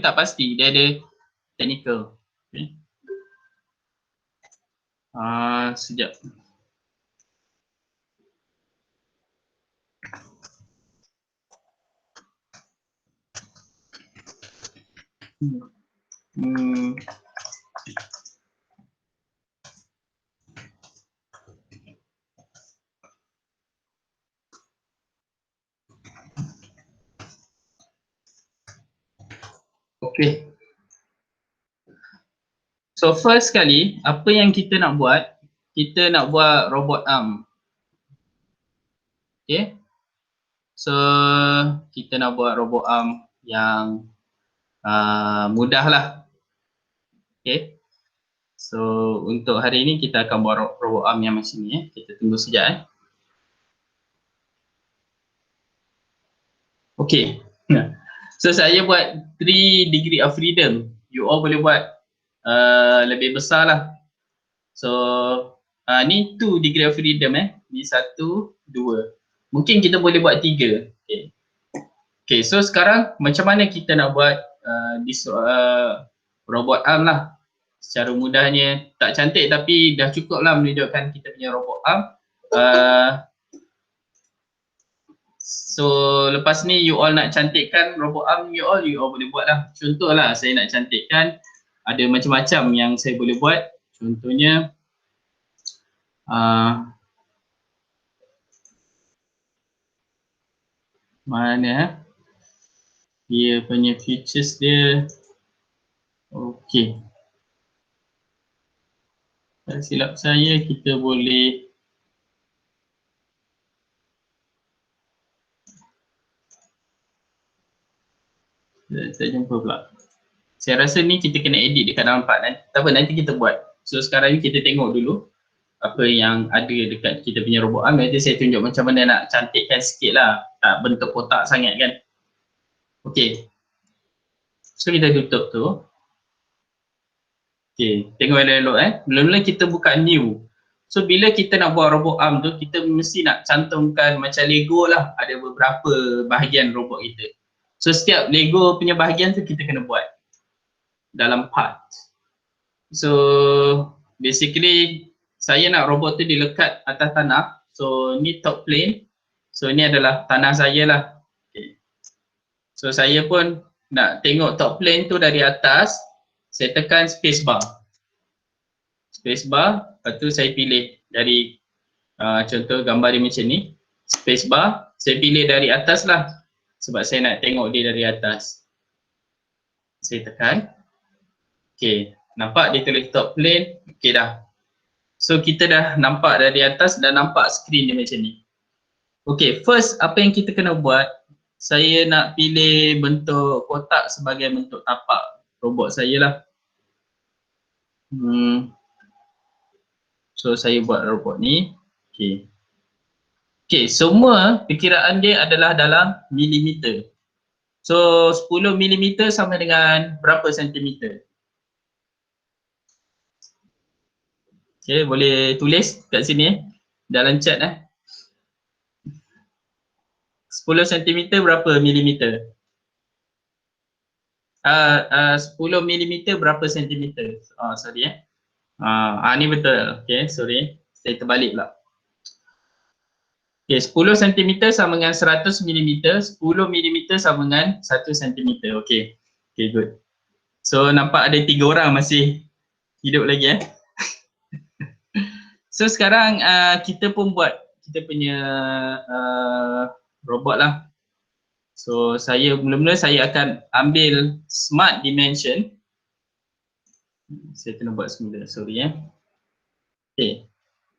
tak pasti, dia ada technical. Okay. Sekejap. Okay. So first sekali, apa yang kita nak buat, kita nak buat robot arm. Okay. So kita nak buat robot arm yang mudah lah. Okay. So untuk hari ini kita akan buat robot arm yang macam ni. Kita tunggu sekejap. Okay. So saya buat 3 degree of freedom. You all boleh buat lebih besar lah. So ni 2 degree of freedom Ni 1, 2. Mungkin kita boleh buat 3. Okay. Okay, so sekarang macam mana kita nak buat this robot arm lah. Secara mudahnya, tak cantik tapi dah cukup lah menunjukkan kita punya robot arm. So lepas ni you all nak cantikkan robot arm you all boleh buat lah. Contoh lah saya nak cantikkan, ada macam-macam yang saya boleh buat. Contohnya mana dia punya features dia. Okay, tak silap saya kita boleh tak jumpa pula. Saya rasa ni kita kena edit dekat dalam part tak apa, nanti kita buat. So sekarang ni kita tengok dulu apa yang ada dekat kita punya robot arm. Nanti saya tunjuk macam mana nak cantikkan sikit lah, tak bentuk kotak sangat kan. Okay, so kita tutup tu. Okay, tengok elok-elok Mula-mula kita buka new. So bila kita nak buat robot arm tu, kita mesti nak cantumkan macam Lego lah, ada beberapa bahagian robot kita. So setiap Lego punya bahagian tu kita kena buat dalam part. So basically saya nak robot tu dilekat atas tanah. So ni top plane. So ni adalah tanah saya lah. Okay. So saya pun nak tengok top plane tu dari atas. Saya tekan space bar. Space bar, lepas tu saya pilih dari contoh gambar dia macam ni. Space bar, saya pilih dari atas lah. Sebab saya nak tengok dia dari atas. Saya tekan. Okay, nampak dia tulis top plane. Okay dah. So kita dah nampak dari atas, dah nampak skrin dia macam ni. Okay, first apa yang kita kena buat, saya nak pilih bentuk kotak sebagai bentuk tapak robot saya lah. So saya buat robot ni. Okay. Okay, semua perkiraan dia adalah dalam milimeter. So 10 milimeter sama dengan berapa sentimeter? Okay, boleh tulis kat sini dalam chat 10 cm berapa milimeter? 10 milimeter berapa sentimeter? Sorry ni betul. Okay, sorry. Saya terbalik pula. Okay, 10 cm sama dengan 100 mm, 10 mm sama dengan 1 cm. Okay. Okay, good. So nampak ada 3 orang masih hidup lagi So sekarang kita pun buat kita punya robot lah. So saya mula-mula saya akan ambil smart dimension. Saya kena buat semula, sorry Okay.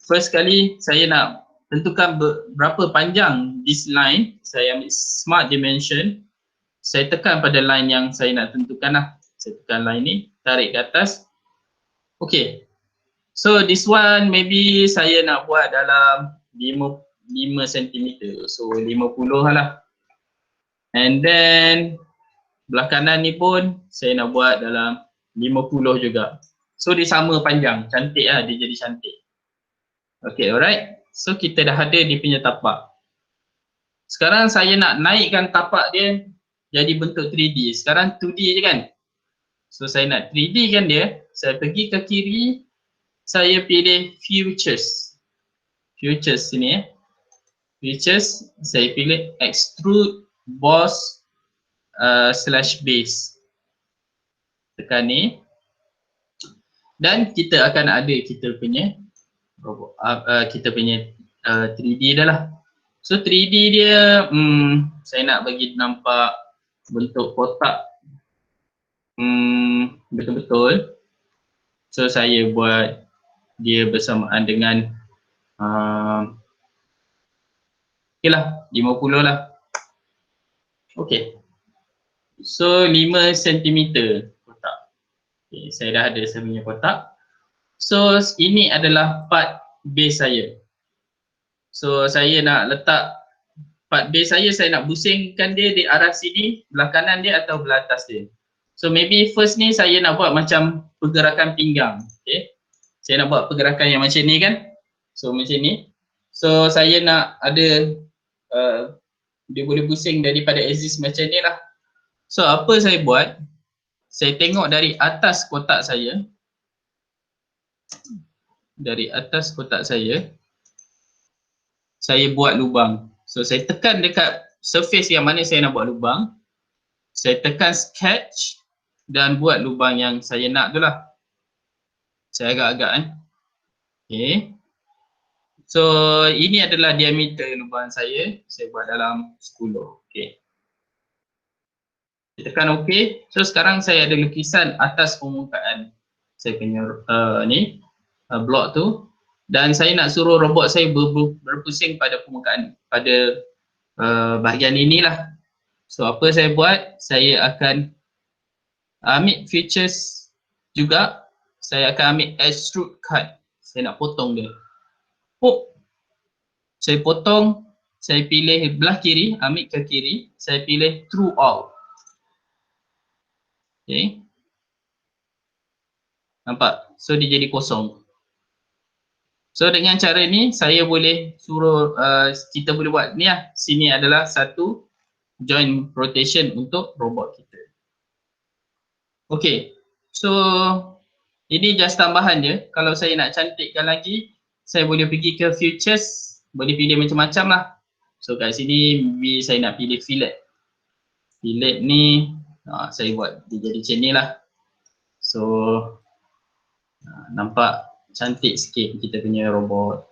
First kali saya nak tentukan berapa panjang this line. Saya ambil smart dimension. Saya tekan pada line yang saya nak tentukan lah. Saya tekan line ni, tarik ke atas. Okay. So this one maybe saya nak buat dalam 5 cm. So 50 lah. And then belah kanan ni pun saya nak buat dalam 50 juga. So dia sama panjang, cantik lah, dia jadi cantik. Okay, alright. So kita dah ada dia punya tapak. Sekarang saya nak naikkan tapak dia jadi bentuk 3D. Sekarang 2D je kan? So saya nak 3D kan dia, saya pergi ke kiri, saya pilih Features. Features sini Features, saya pilih Extrude Boss / Base. Tekan ni. Dan kita akan ada kita punya robot, kita punya 3D dah lah. So 3D dia, saya nak bagi nampak bentuk kotak betul-betul. So saya buat dia bersamaan dengan okay lah, 50 lah. Okay. So 5 cm kotak. Okay, saya dah ada saya punya kotak. So ini adalah part base saya. So saya nak letak part base saya nak pusingkan dia di arah sini, belah kanan dia atau belah atas dia. So maybe first ni saya nak buat macam pergerakan pinggang. Okay. Saya nak buat pergerakan yang macam ni kan. So macam ni. So saya nak ada dia boleh pusing daripada axis macam ni lah. So apa saya buat, saya tengok dari atas kotak saya. Dari atas kotak saya buat lubang. So saya tekan dekat surface yang mana saya nak buat lubang. Saya tekan sketch dan buat lubang yang saya nak tu lah. Saya agak-agak kan. Okay. So ini adalah diameter lubang saya buat dalam 10. Okay. Saya tekan OK. So sekarang saya ada lukisan atas permukaan saya punya blok tu. Dan saya nak suruh robot saya berpusing pada permukaan, pada bahagian inilah. So apa saya buat, saya akan ambil features juga. Saya akan ambil extrude cut. Saya nak potong dia. Saya potong, saya pilih belah kiri, ambil ke kiri, saya pilih through all. Okay. Nampak? So dia jadi kosong. So dengan cara ni saya boleh suruh, kita boleh buat ni lah. Sini adalah satu joint rotation untuk robot kita. Okay. So ini just tambahan je. Kalau saya nak cantikkan lagi, saya boleh pergi ke features, boleh pilih macam-macam lah. So kat sini maybe saya nak pilih fillet. Fillet ni saya buat dia jadi macam ni lah. So nampak cantik sikit kita punya robot.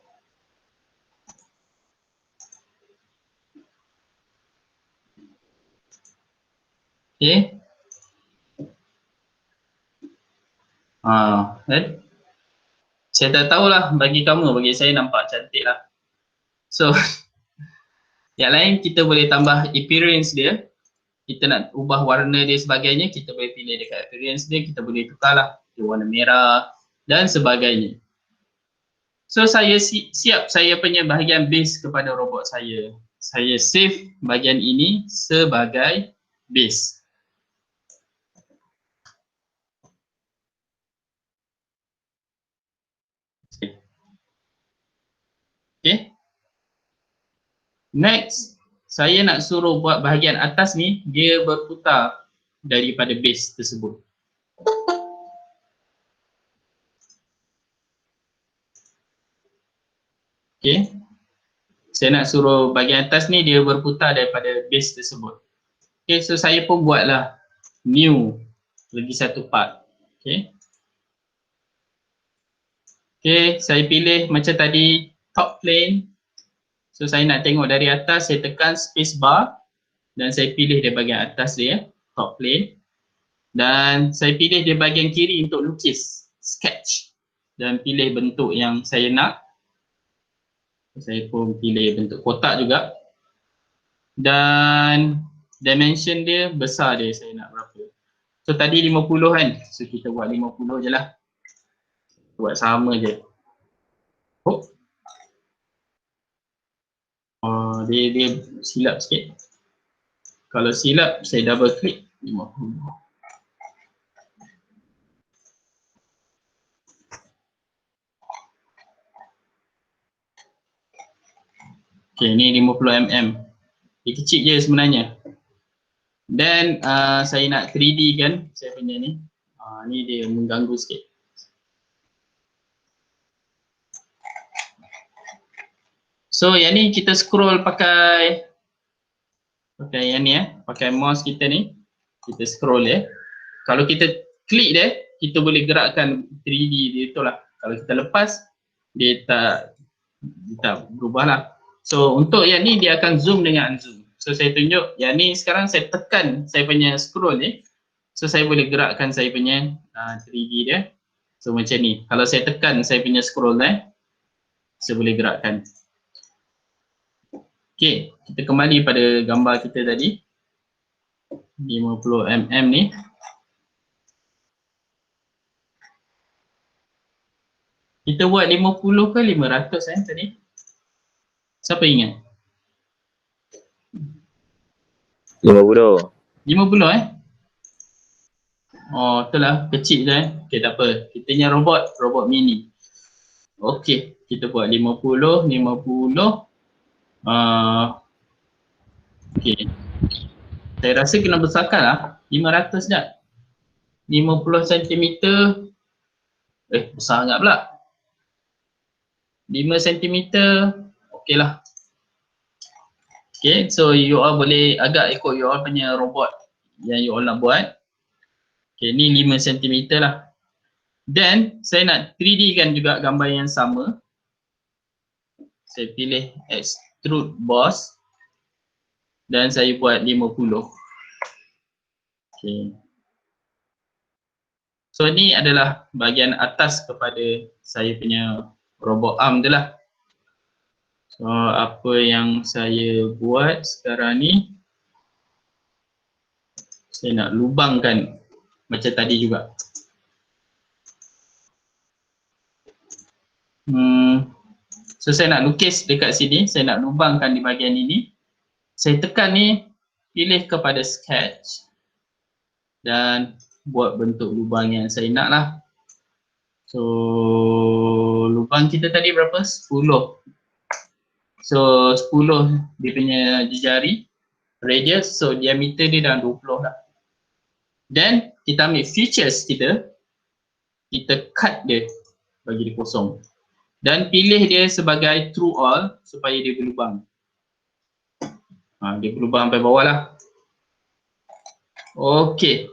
Okay. Kan? Saya tak tahulah bagi kamu, bagi saya nampak cantik lah. So yang lain kita boleh tambah appearance dia. Kita nak ubah warna dia sebagainya, kita boleh pilih dekat appearance dia, kita boleh tukar lah warna merah dan sebagainya. So saya siap saya punya bahagian base kepada robot saya. Saya save bahagian ini sebagai base. Okay. Next, saya nak suruh buat bahagian atas ni dia berputar daripada base tersebut. Okay. Saya nak suruh bahagian atas ni dia berputar daripada base tersebut. Okay, so saya pun buatlah new lagi satu part. Okay. Okay, saya pilih macam tadi top plane. So saya nak tengok dari atas, saya tekan space bar dan saya pilih di bahagian atas dia, top plane. Dan saya pilih di bahagian kiri untuk lukis, sketch. Dan pilih bentuk yang saya nak. Saya pun pilih bentuk kotak juga. Dan dimension dia, besar dia saya nak berapa. So tadi 50 kan, so kita buat 50 je lah. Buat sama je. Dia silap sikit. Kalau silap, saya double click 50. Okay, ni 50 mm. Dia kecil je sebenarnya. Dan saya nak 3D kan, saya punya ni. Ni dia mengganggu sikit. So yang ni kita scroll pakai yang ni pakai mouse kita ni. Kita scroll Kalau kita klik dia, kita boleh gerakkan 3D dia tu lah. Kalau kita lepas, dia tak berubah lah. So untuk yang ni dia akan zoom dengan unzoom. So saya tunjuk yang ni sekarang saya tekan saya punya scroll ni. So saya boleh gerakkan saya punya 3D dia. So macam ni. Kalau saya tekan saya punya scroll saya boleh gerakkan. Okay, kita kembali pada gambar kita tadi. 50mm ni. Kita buat 50 ke 500 tadi? Siapa ingat? 50. 50 Oh, betul lah. Kecil je Okay, tak apa. Kita punya robot mini. Okay, kita buat 50. Okay. Saya rasa kena besarkan lah. 500 dah. 50 cm. Besar sangat pula. 5 cm. Okay lah. Okay, so you all boleh agak ikut you all punya robot yang you all nak buat. Okay, ni 5 cm lah. Then, saya nak 3D kan juga gambar yang sama. Saya pilih extrude boss. Dan saya buat 50. Okay. So, ni adalah bahagian atas kepada saya punya robot arm tu lah. So, apa yang saya buat sekarang ni, saya nak lubangkan macam tadi juga. So saya nak lukis dekat sini, saya nak lubangkan di bahagian ini. Saya tekan ni, pilih kepada sketch dan buat bentuk lubang yang saya nak lah. So lubang kita tadi berapa? 10. So 10 dia punya jari radius, so diameter dia dah 20 lah. Then kita ambil features kita cut dia bagi dia kosong. Dan pilih dia sebagai true all supaya dia berlubang. Dia berlubang sampai bawah lah. Okey.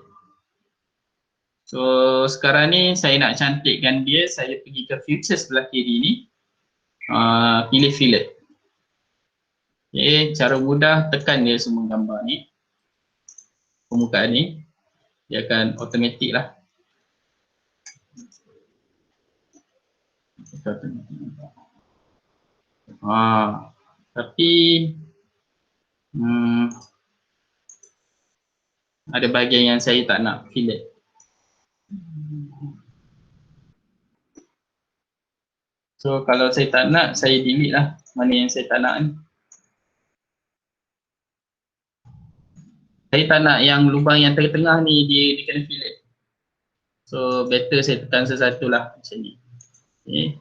So sekarang ni saya nak cantikkan dia. Saya pergi ke features sebelah kiri ni. Pilih fillet. Okay, cara mudah tekan dia semua gambar ni. Permukaan ni. Dia akan automatik lah. Tapi ada bahagian yang saya tak nak fillet. So kalau saya tak nak, saya delete lah mana yang saya tak nak ni. Saya tak nak yang lubang yang tengah-tengah ni dia kena fillet. So better saya tekan sesatu lah macam ni. Okay.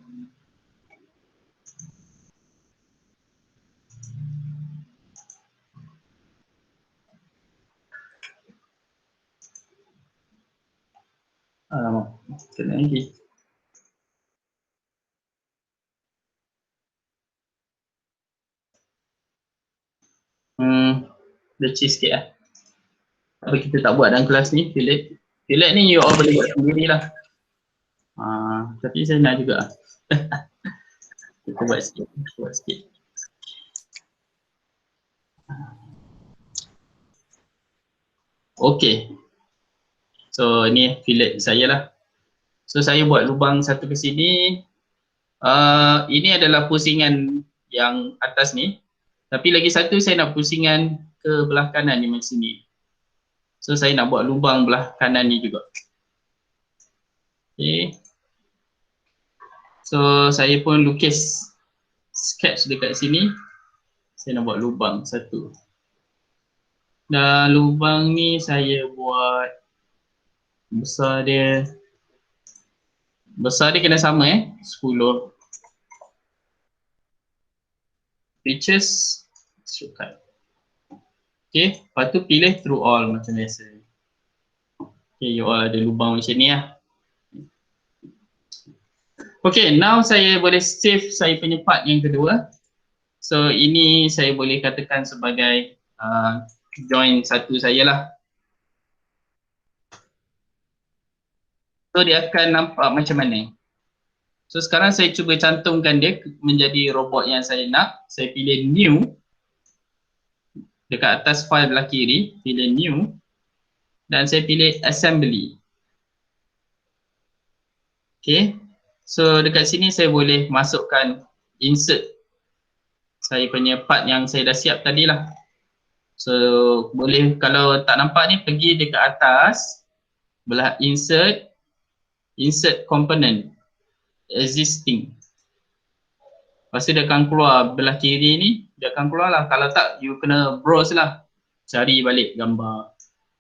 Alamak, kena lagi. Leceh sikit lah. Apa kita tak buat dalam kelas ni, fillet. Fillet ni you all boleh buat sendiri lah. Tapi saya nak juga. Kita buat sikit. Okay. So ni fillet saya lah. So saya buat lubang satu ke sini. Ini adalah pusingan yang atas ni. Tapi lagi satu saya nak pusingan ke belah kanan ni macam sini. So saya nak buat lubang belah kanan ni juga. Okay. So saya pun lukis sketch dekat sini. Saya nak buat lubang satu. Dan lubang ni saya buat besar dia kena sama 10. Features shortcut. Okay, lepas tu pilih through all macam biasa. Okay, you all ada lubang macam ni lah. Okay, now saya boleh save saya punya part yang kedua. So ini saya boleh katakan sebagai join satu saya lah. So dia akan nampak macam mana. So sekarang saya cuba cantumkan dia menjadi robot yang saya nak. Saya pilih new. Dekat atas file belah kiri, pilih new. Dan saya pilih assembly. Okay. So dekat sini saya boleh masukkan insert saya punya part yang saya dah siap tadi lah. So boleh, kalau tak nampak ni, pergi dekat atas belah insert component existing. Lepas tu dia akan keluar belah kiri ni, dia akan keluar lah. Kalau tak, you kena browse lah, cari balik gambar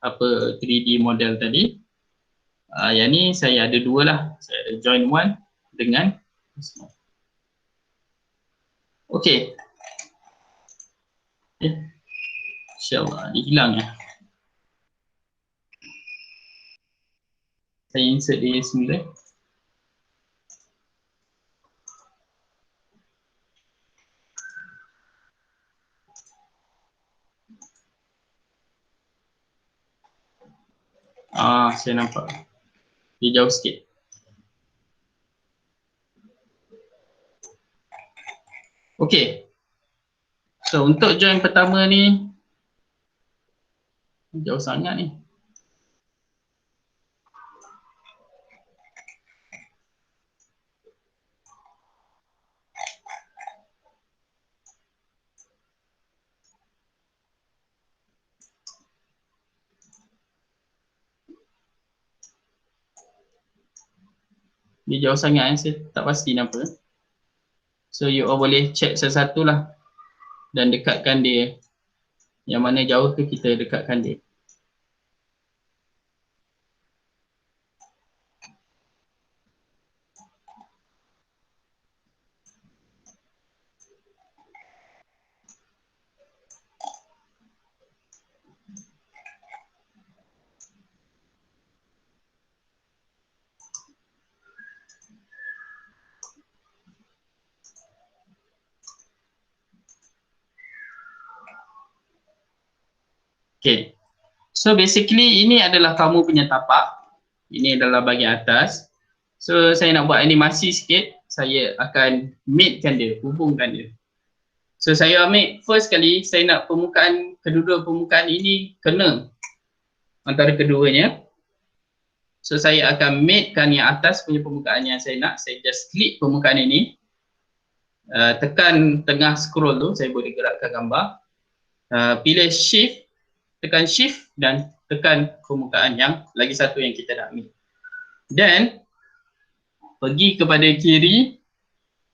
apa 3D model tadi. Yang ni saya ada dua lah, saya ada join one dengan okay. InsyaAllah dia hilang ya. Saya insert dia semula. Saya nampak dia jauh sikit. Okay. So untuk join pertama ni jauh sangat ni. Dia jauh sangat, saya tak pasti kenapa. So you all boleh check satu-satu lah dan dekatkan dia. Yang mana jauh tu kita dekatkan dia. Okay. So basically ini adalah kamu punya tapak. Ini adalah bahagian atas. So saya nak buat animasi sikit. Saya akan matekan dia, hubungkan dia. So saya ambil first kali, saya nak permukaan, kedua-dua permukaan ini kena antara keduanya. So saya akan matekan yang atas punya permukaan yang saya nak. Saya just klik permukaan ini. Tekan tengah scroll tu, saya boleh gerakkan gambar. Pilih shift, tekan shift dan tekan permukaan yang lagi satu yang kita nak ambil. Dan pergi kepada kiri,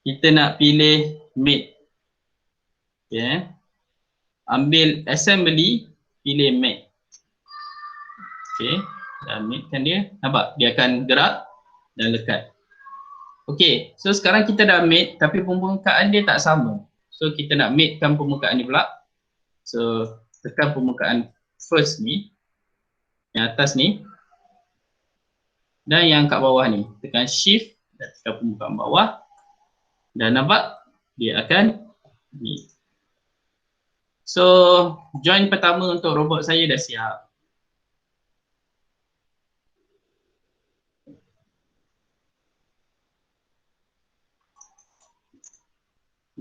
kita nak pilih mate. Okay. Ambil assembly, pilih mate. Okay, dan matekan dia. Nampak? Dia akan gerak dan lekat. Okay, so sekarang kita dah mate tapi permukaan dia tak sama. So kita nak matekan permukaan ni pula. So tekan permukaan first ni, yang atas ni, dan yang kat bawah ni. Tekan shift dan tekan permukaan bawah. Dan nampak? Dia akan ni. So join pertama untuk robot saya dah siap.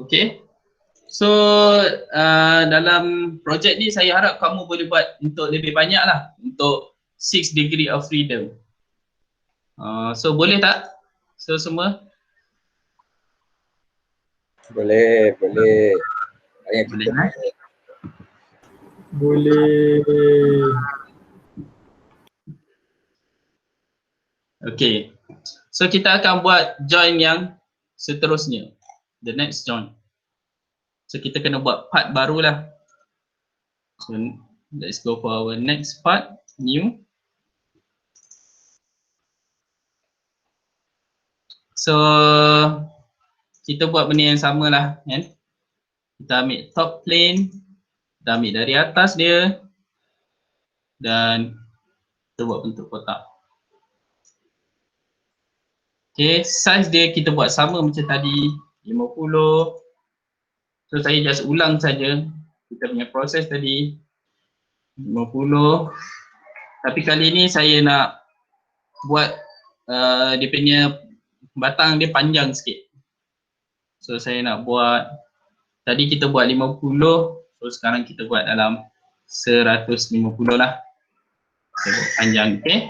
Okay. So dalam projek ni saya harap kamu boleh buat untuk lebih banyak lah, untuk 6 degree of freedom. So boleh tak? So semua? Boleh, boleh. Boleh kan? Boleh. Okay. So kita akan buat join yang seterusnya. The next join. So kita kena buat part baru lah. So let's go for our next part, new. So kita buat benda yang sama lah kan. Kita ambil top plane, kita ambil dari atas dia dan Kita buat bentuk kotak. Okay, size dia kita buat sama macam tadi, 50. So saya just ulang saja kita punya proses tadi, 50. Tapi kali ni saya nak buat dia punya batang dia panjang sikit. So saya nak buat, tadi kita buat 50, so sekarang kita buat dalam 150 lah. Saya buat panjang, okay.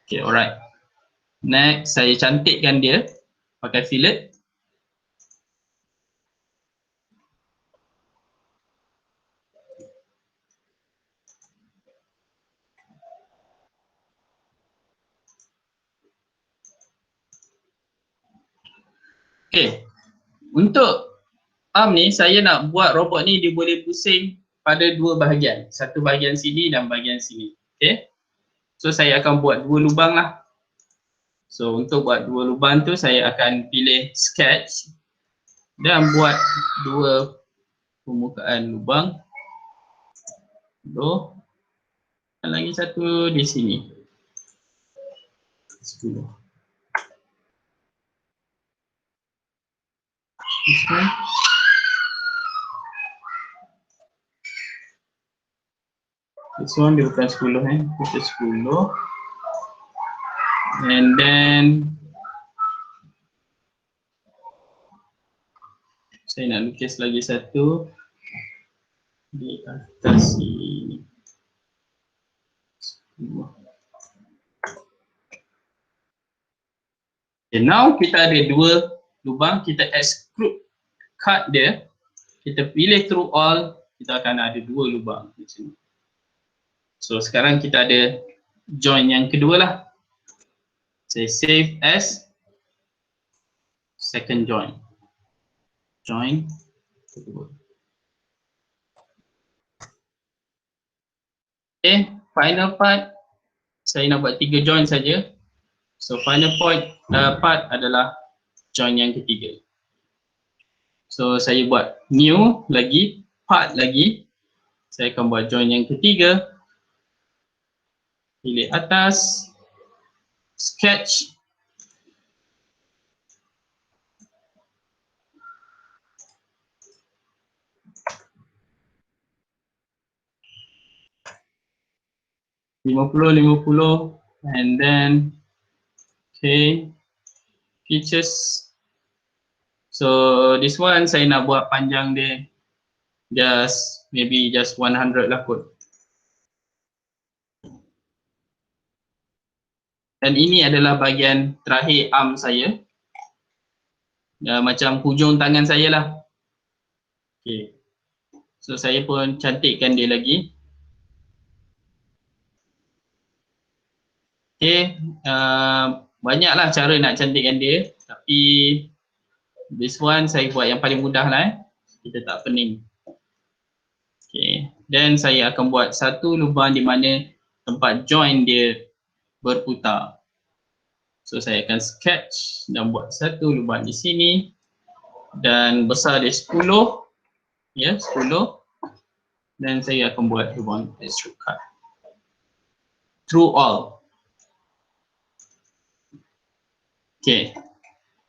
Okay, alright. Next, saya cantikkan dia pakai fillet. Okay, untuk arm ni saya nak buat robot ni dia boleh pusing pada dua bahagian. Satu bahagian sini dan bahagian sini. Okay, so saya akan buat dua lubang lah. So untuk buat dua lubang tu saya akan pilih sketch dan buat dua permukaan lubang. Dan lagi satu di sini. 10. This one dia bukan 10 kita 10. And then saya nak lukis lagi satu di atas sini. Okay, now kita ada dua lubang, kita extrude cut dia, kita pilih through all, kita akan ada dua lubang di sini. So sekarang kita ada join yang kedua lah. Saya save as second join. Join kedua. Okay, final part saya nak buat 3 join saja. So final part adalah join yang ketiga. So saya buat new lagi, part lagi. Saya akan buat join yang ketiga. Pilih atas, sketch. lima puluh, and then okay, features. So this one saya nak buat panjang dia maybe just 100 lah kot. Dan ini adalah bahagian terakhir arm saya. Macam hujung tangan saya lah. Okay. So saya pun cantikkan dia lagi. Okay, banyaklah cara nak cantikkan dia, tapi this one saya buat yang paling mudah lah kita tak pening. Okay, then saya akan buat satu lubang di mana tempat join dia berputar. So saya akan sketch dan buat satu lubang di sini dan besar dia 10, ya 10, dan saya akan buat lubang extrude cut through all. Okay,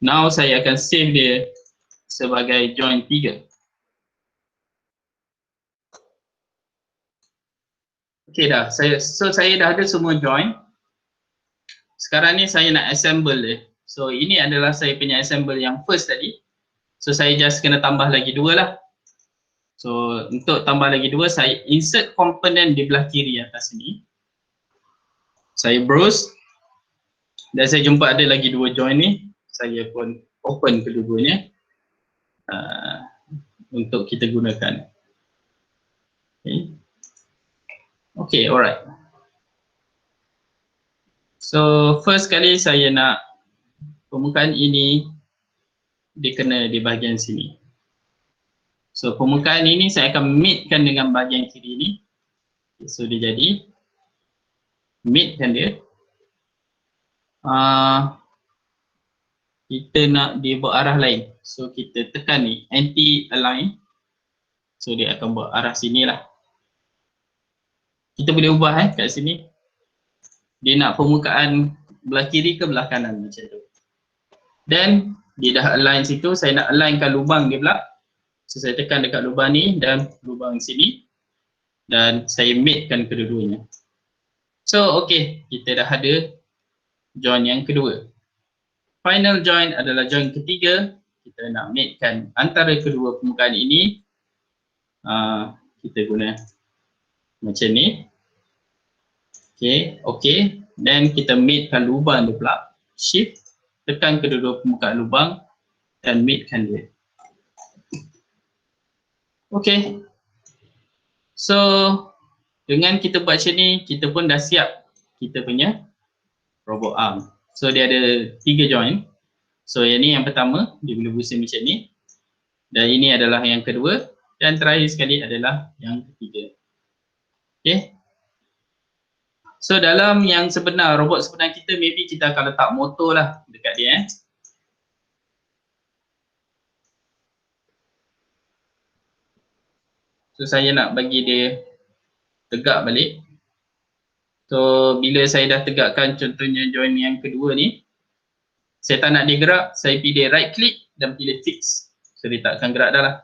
now saya akan save dia sebagai join 3. Okay dah, saya dah ada semua join. Sekarang ni saya nak assemble dia. So ini adalah saya punya assemble yang first tadi. So saya just kena tambah lagi 2 lah. So untuk tambah lagi 2, saya insert component di belah kiri atas sini. Saya browse dan saya jumpa ada lagi 2 join ni. Saya pun open kedua-duanya untuk kita gunakan. Okay, alright. So first kali saya nak permukaan ini dikena di bahagian sini. So permukaan ini saya akan meetkan dengan bahagian kiri ini. So dia jadi meetkan dia. Kita nak dia buat arah lain. So kita tekan ni anti align. So dia akan buat arah sini lah. kita boleh ubah kat sini. Dia nak permukaan belah kiri ke belah kanan macam tu. Dan dia dah align situ, saya nak alignkan lubang dia pula. So saya tekan dekat lubang ni dan lubang sini. Dan saya matekan kedua-duanya. So okay, kita dah ada join yang kedua. Final join adalah join ketiga. Kita nak matekan antara kedua permukaan ini. Kita guna macam ni. Okay. Dan kita matekan lubang dia pula. Shift, tekan kedua-dua permukaan lubang dan matekan dia. Okay. So, dengan kita buat macam ni, kita pun dah siap kita punya robot arm. So, dia ada 3 join. So, yang ni yang pertama, dia boleh pusing macam ni. Dan ini adalah yang kedua. Dan terakhir sekali adalah yang ketiga. Okay. So dalam yang sebenar, robot sebenar kita, maybe kita akan letak motor lah dekat dia. So saya nak bagi dia tegak balik. So bila saya dah tegakkan contohnya join yang kedua ni, saya tak nak dia gerak, saya pilih right click dan pilih fix. So dia tak akan gerak dah lah.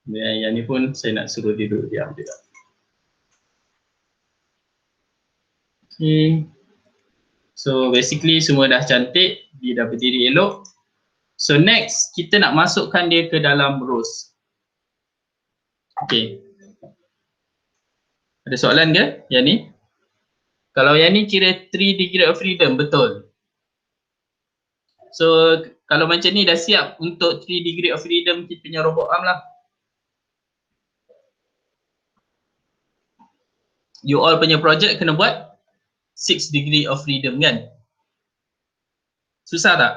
Dan yang ni pun saya nak suruh dia duduk diam juga. Okay. So basically semua dah cantik, dia dah berdiri elok. So next kita nak masukkan dia ke dalam rows. Okay. Ada soalan ke yang ni? Kalau yang ni kira 3 degree of freedom, betul. So kalau macam ni dah siap untuk 3 degree of freedom kita punya robot arm lah. You all punya project kena buat 6 degree of freedom kan? Susah tak?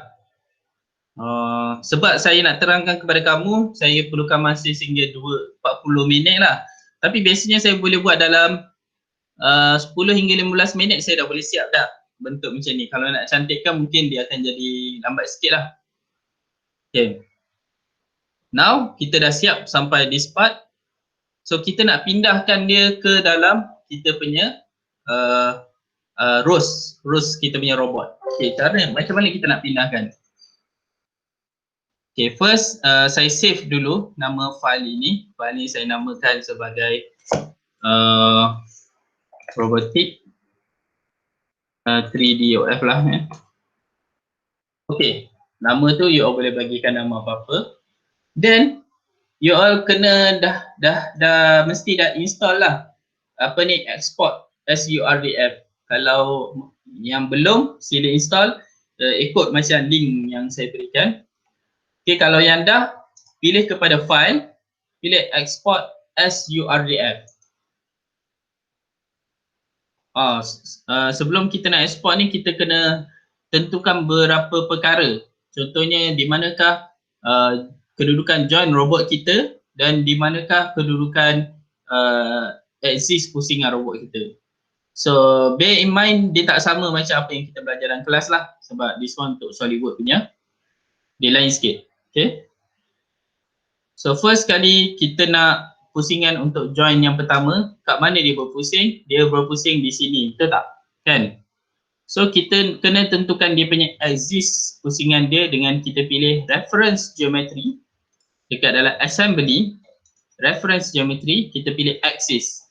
Sebab saya nak terangkan kepada kamu, saya perlukan masa sehingga 40 minit lah. Tapi biasanya saya boleh buat dalam 10 hingga 15 minit saya dah boleh siap dah bentuk macam ni. Kalau nak cantikkan mungkin dia akan jadi lambat sikit lah. Okay. Now kita dah siap sampai this part. So kita nak pindahkan dia ke dalam kita punya rows kita punya robot. Okay, cara macam mana kita nak pindahkan? Okay, first saya save dulu nama file ini. File ni saya namakan sebagai robotic 3DOF lah. Okay, nama tu you all boleh bagikan nama apa-apa. Then you all kena dah mesti dah install lah apa ni, export SURDF. Kalau yang belum, sila install ikut macam link yang saya berikan. Okay, kalau yang dah, pilih kepada file, pilih export SURDF. Sebelum kita nak export ni, kita kena tentukan beberapa perkara. Contohnya di manakah kedudukan join robot kita dan di manakah kedudukan axis pusingan robot kita. So bear in mind dia tak sama macam apa yang kita belajar dalam kelas lah, sebab this one untuk SolidWorks punya dia lain sikit. Okay. So first kali kita nak pusingan untuk join yang pertama, kat mana dia berpusing? Dia berpusing di sini, betul tak? Kan? So kita kena tentukan dia punya axis pusingan dia dengan kita pilih reference geometry. Dekat dalam assembly, reference geometry, kita pilih axis.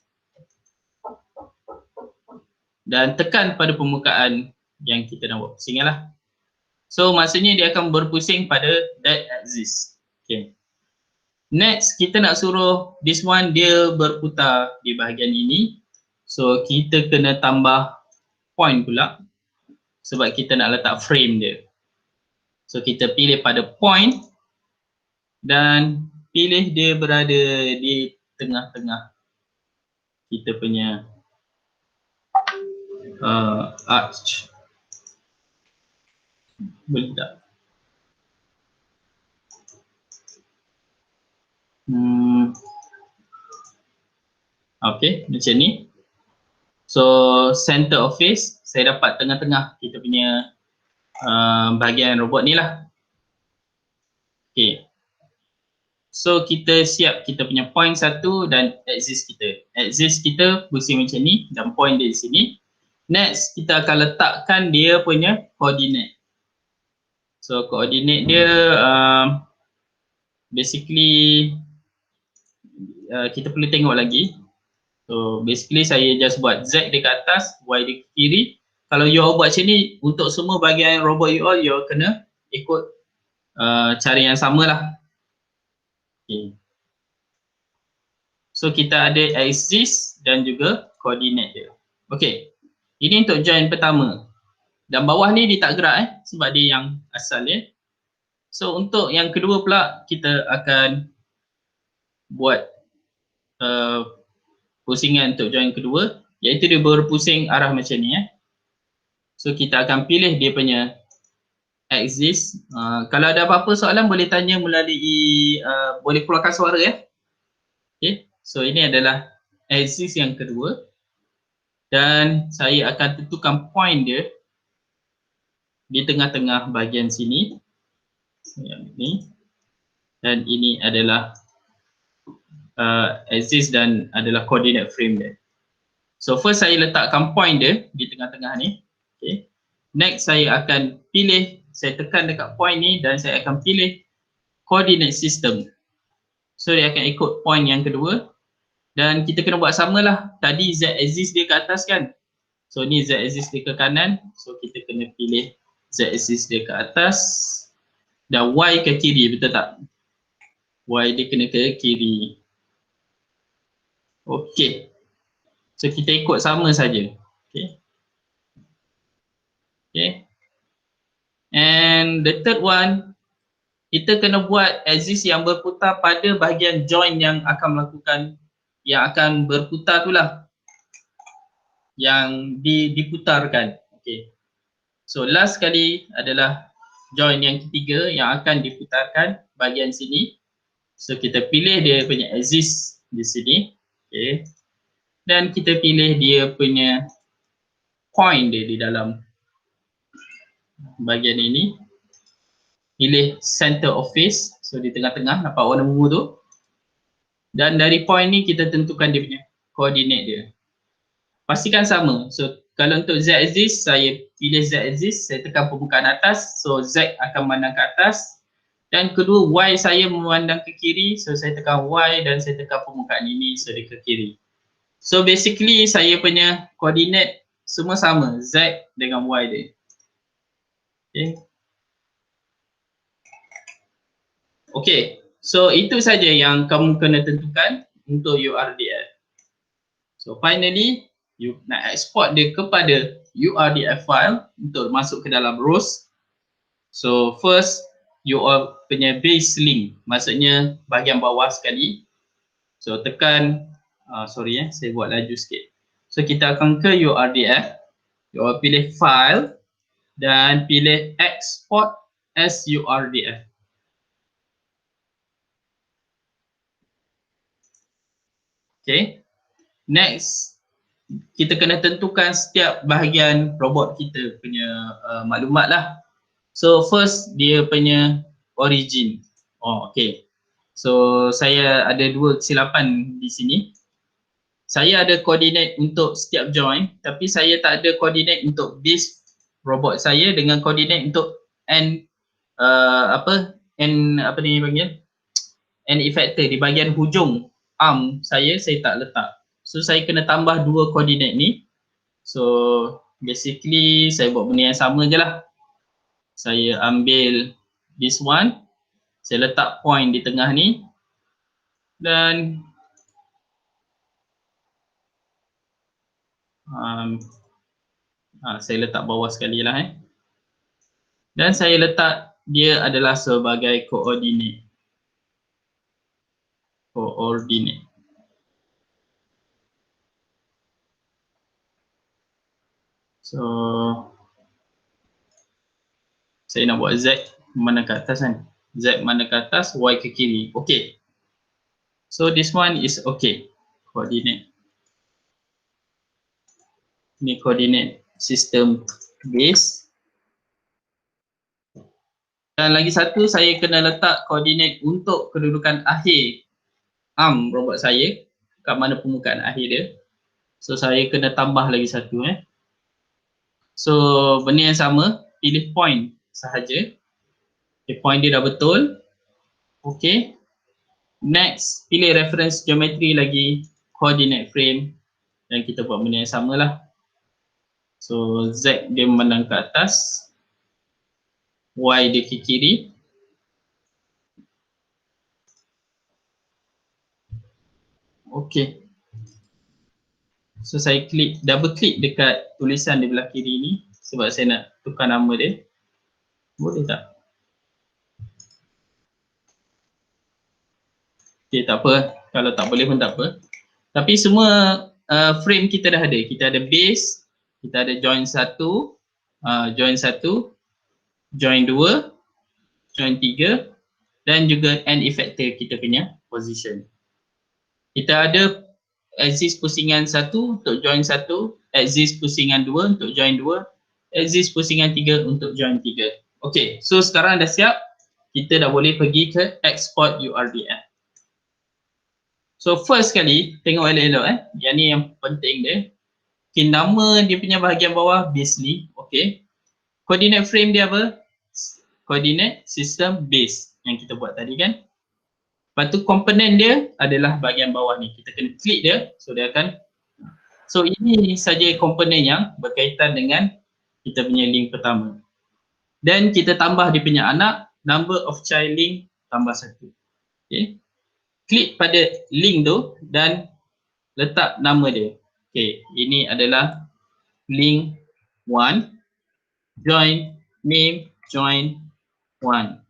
Dan tekan pada permukaan yang kita nak buat pusingan lah. So maksudnya dia akan berpusing pada that axis. Okay. Next kita nak suruh this one dia berputar di bahagian ini. So kita kena tambah point pula sebab kita nak letak frame dia. So kita pilih pada point dan pilih dia berada di tengah-tengah kita punya arch. Boleh tak? Okay, macam ni. So center of face saya dapat tengah-tengah kita punya bahagian robot ni lah. Okay. So kita siap kita punya point satu dan axis kita. Axis kita pusing macam ni dan point dia di sini. Next kita akan letakkan dia punya coordinate. So coordinate dia basically kita perlu tengok lagi. So basically saya just buat Z dekat atas, Y di kiri. Kalau you all buat macam ni, untuk semua bahagian robot you all kena ikut cara yang sama lah. Okay. So kita ada axis dan juga coordinate dia. Okay, ini untuk join pertama. Dan bawah ni dia tak gerak sebab dia yang asal ya. So untuk yang kedua pula kita akan buat pusingan untuk join kedua, iaitu dia berpusing arah macam ni So kita akan pilih dia punya axis. Kalau ada apa-apa soalan boleh tanya melalui boleh keluarkan suara ya. Okay, so ini adalah axis yang kedua dan saya akan tentukan point dia di tengah-tengah bahagian sini. Yang ini dan ini adalah axis dan adalah coordinate frame dia. So first saya letakkan point dia di tengah-tengah ni. Okay. Next saya akan pilih, saya tekan dekat point ni dan saya akan pilih coordinate system. So dia akan ikut point yang kedua dan kita kena buat samalah. Tadi Z axis dia ke atas kan. So ni Z axis dia ke kanan. So kita kena pilih Z axis dia ke atas dan Y ke kiri, betul tak? Y dia kena ke kiri. Okey. So kita ikut sama saja. Okey. Okay. And the third one, kita kena buat axis yang berputar pada bahagian joint yang akan melakukan, yang akan berputar tu lah, yang diputarkan. Okay. So last sekali adalah joint yang ketiga yang akan diputarkan bahagian sini. So kita pilih dia punya axis di sini. Okay. Dan kita pilih dia punya point dia di dalam bahagian ini. Pilih center of face, so di tengah-tengah nampak warna ungu tu. Dan dari point ni kita tentukan dia punya coordinate dia. Pastikan sama. So kalau untuk Z axis, saya pilih Z axis, saya tekan permukaan atas, so Z akan memandang ke atas. Dan kedua Y saya memandang ke kiri, so saya tekan Y dan saya tekan permukaan ini, so dia ke kiri. So basically saya punya coordinate semua sama, Z dengan Y dia. Okay. Okay, so itu saja yang kamu kena tentukan untuk URDF. So finally, you nak export dia kepada URDF file untuk masuk ke dalam rows. So first, you all punya base link, maksudnya bahagian bawah sekali. So tekan, saya buat laju sikit. So kita akan ke URDF, you all pilih file dan pilih export as URDF. Okay, next kita kena tentukan setiap bahagian robot kita punya maklumat lah. So first dia punya origin. Okay. So saya ada dua kesilapan di sini. Saya ada koordinat untuk setiap joint, tapi saya tak ada koordinat untuk base robot saya dengan koordinat untuk end end effector di bahagian hujung arm saya tak letak. So saya kena tambah dua koordinat ni. So basically saya buat benda yang sama je lah. Saya ambil this one, saya letak point di tengah ni dan saya letak bawah sekali lah dan saya letak dia adalah sebagai koordinat. So saya nak buat Z mana ke atas kan, Z mana ke atas, Y ke kiri. Okay, so this one is okay. Coordinate, ni coordinate system base. Dan lagi satu, saya kena letak koordinat untuk kedudukan akhir arm robot saya, kat mana permukaan akhir dia. So saya kena tambah lagi satu So benda yang sama, pilih point sahaja. Okay, point dia dah betul. Okay. Next, pilih reference geometry lagi, coordinate frame, dan kita buat benda yang sama lah. So Z dia memandang ke atas, Y dia ke kiri. Okay. So saya double klik dekat tulisan di belah kiri ni sebab saya nak tukar nama dia. Boleh tak? Okay, tak apa. Kalau tak boleh pun tak apa. Tapi semua frame kita dah ada. Kita ada base, kita ada join 1, join 1, join 2, join 3 dan juga end effector kita punya position. Kita ada axis pusingan 1 untuk join 1, axis pusingan 2 untuk join 2, axis pusingan 3 untuk join 3. Okay, so sekarang dah siap. Kita dah boleh pergi ke export URBF. So first sekali, tengok elok-elok Yang ni yang penting dia. Okay, nama dia punya bahagian bawah basely, okay. Coordinate frame dia apa? Coordinate system base yang kita buat tadi kan. Lepas tu komponen dia adalah bahagian bawah ni. Kita kena klik dia, so dia akan. So ini saja komponen yang berkaitan dengan kita punya link pertama. Dan kita tambah dia punya anak, number of child link tambah 1. Okay. Klik pada link tu dan letak nama dia. Okay, ini adalah link 1, join, name, join 1.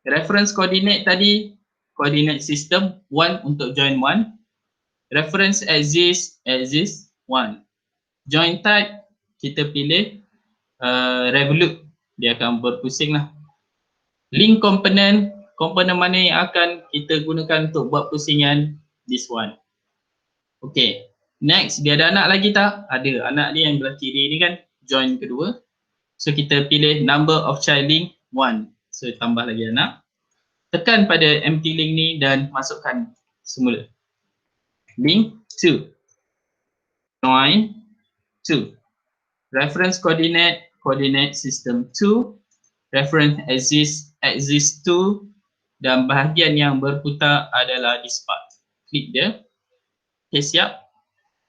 Reference coordinate tadi, coordinate system 1 untuk join 1. Reference axis 1. Join type, kita pilih revolute, dia akan berpusing lah. Link component, komponen mana yang akan kita gunakan untuk buat pusingan, this one. Okay, next dia ada anak lagi tak? Ada, anak dia yang belah kiri ni kan, join kedua. So kita pilih number of child link 1. So tambah lagi anak. Tekan pada empty link ni dan masukkan semula. Link 2. Join 2. Reference coordinate, coordinate system 2. Reference axis 2. Dan bahagian yang berputar adalah this part. Klik dia. Okay, siap.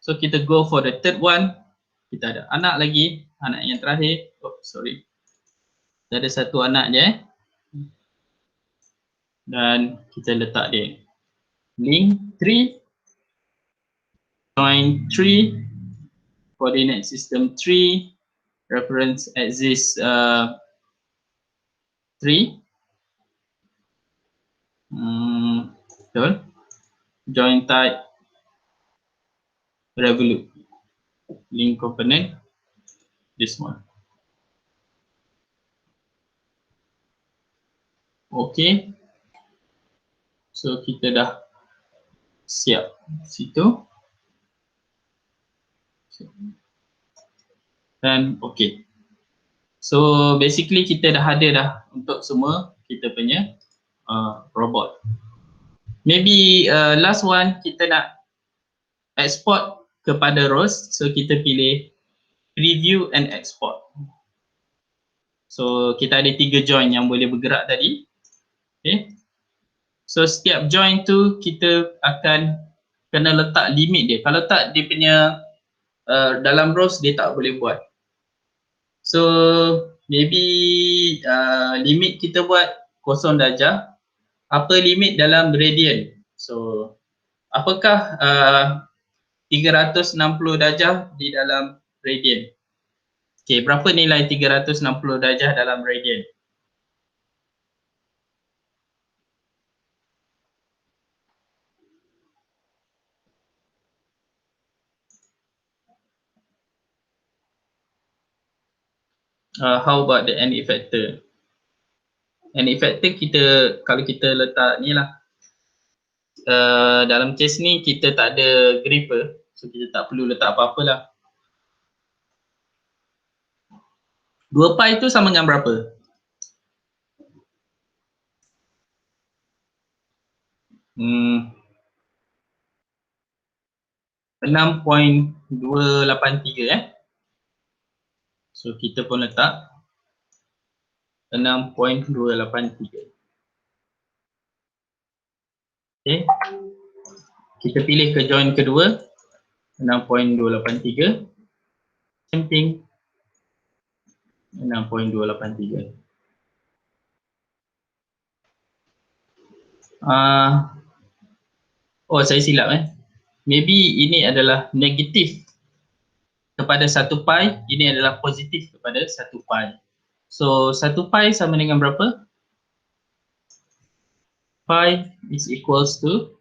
So kita go for the third one. Kita ada anak lagi. Anak yang terakhir. Oh, sorry. Kita ada satu anak je. Dan kita letak dia. Link 3. Join 3. Coordinate system 3. Reference axis 3. Betul. Join type revolute. Link component this one. Okay. So kita dah siap situ. Dan okay. So basically kita dah ada dah untuk semua kita punya robot. Maybe last one kita nak export kepada ROS. So kita pilih preview and export. So kita ada 3 join yang boleh bergerak tadi. Okay. So setiap join tu kita akan kena letak limit dia. Kalau tak dia punya dalam ROS dia tak boleh buat. So maybe limit kita buat 0 darjah. Apa limit dalam radian? So apakah 360 darjah di dalam radian? Okay, berapa nilai 360 darjah dalam radian? How about the end effector? End effector kita, kalau kita letak ni lah, dalam case ni kita tak ada gripper, so kita tak perlu letak apa-apa lah. 2 pi tu sama dengan berapa? 6.283 . So kita pun letak 6.283. Okay. Kita pilih ke join kedua 6.283. Samping 6.283. Oh, saya silap Maybe ini adalah negatif kepada 1 pi, ini adalah positif kepada 1 pi. So 1 pi sama dengan berapa? Pi is equals to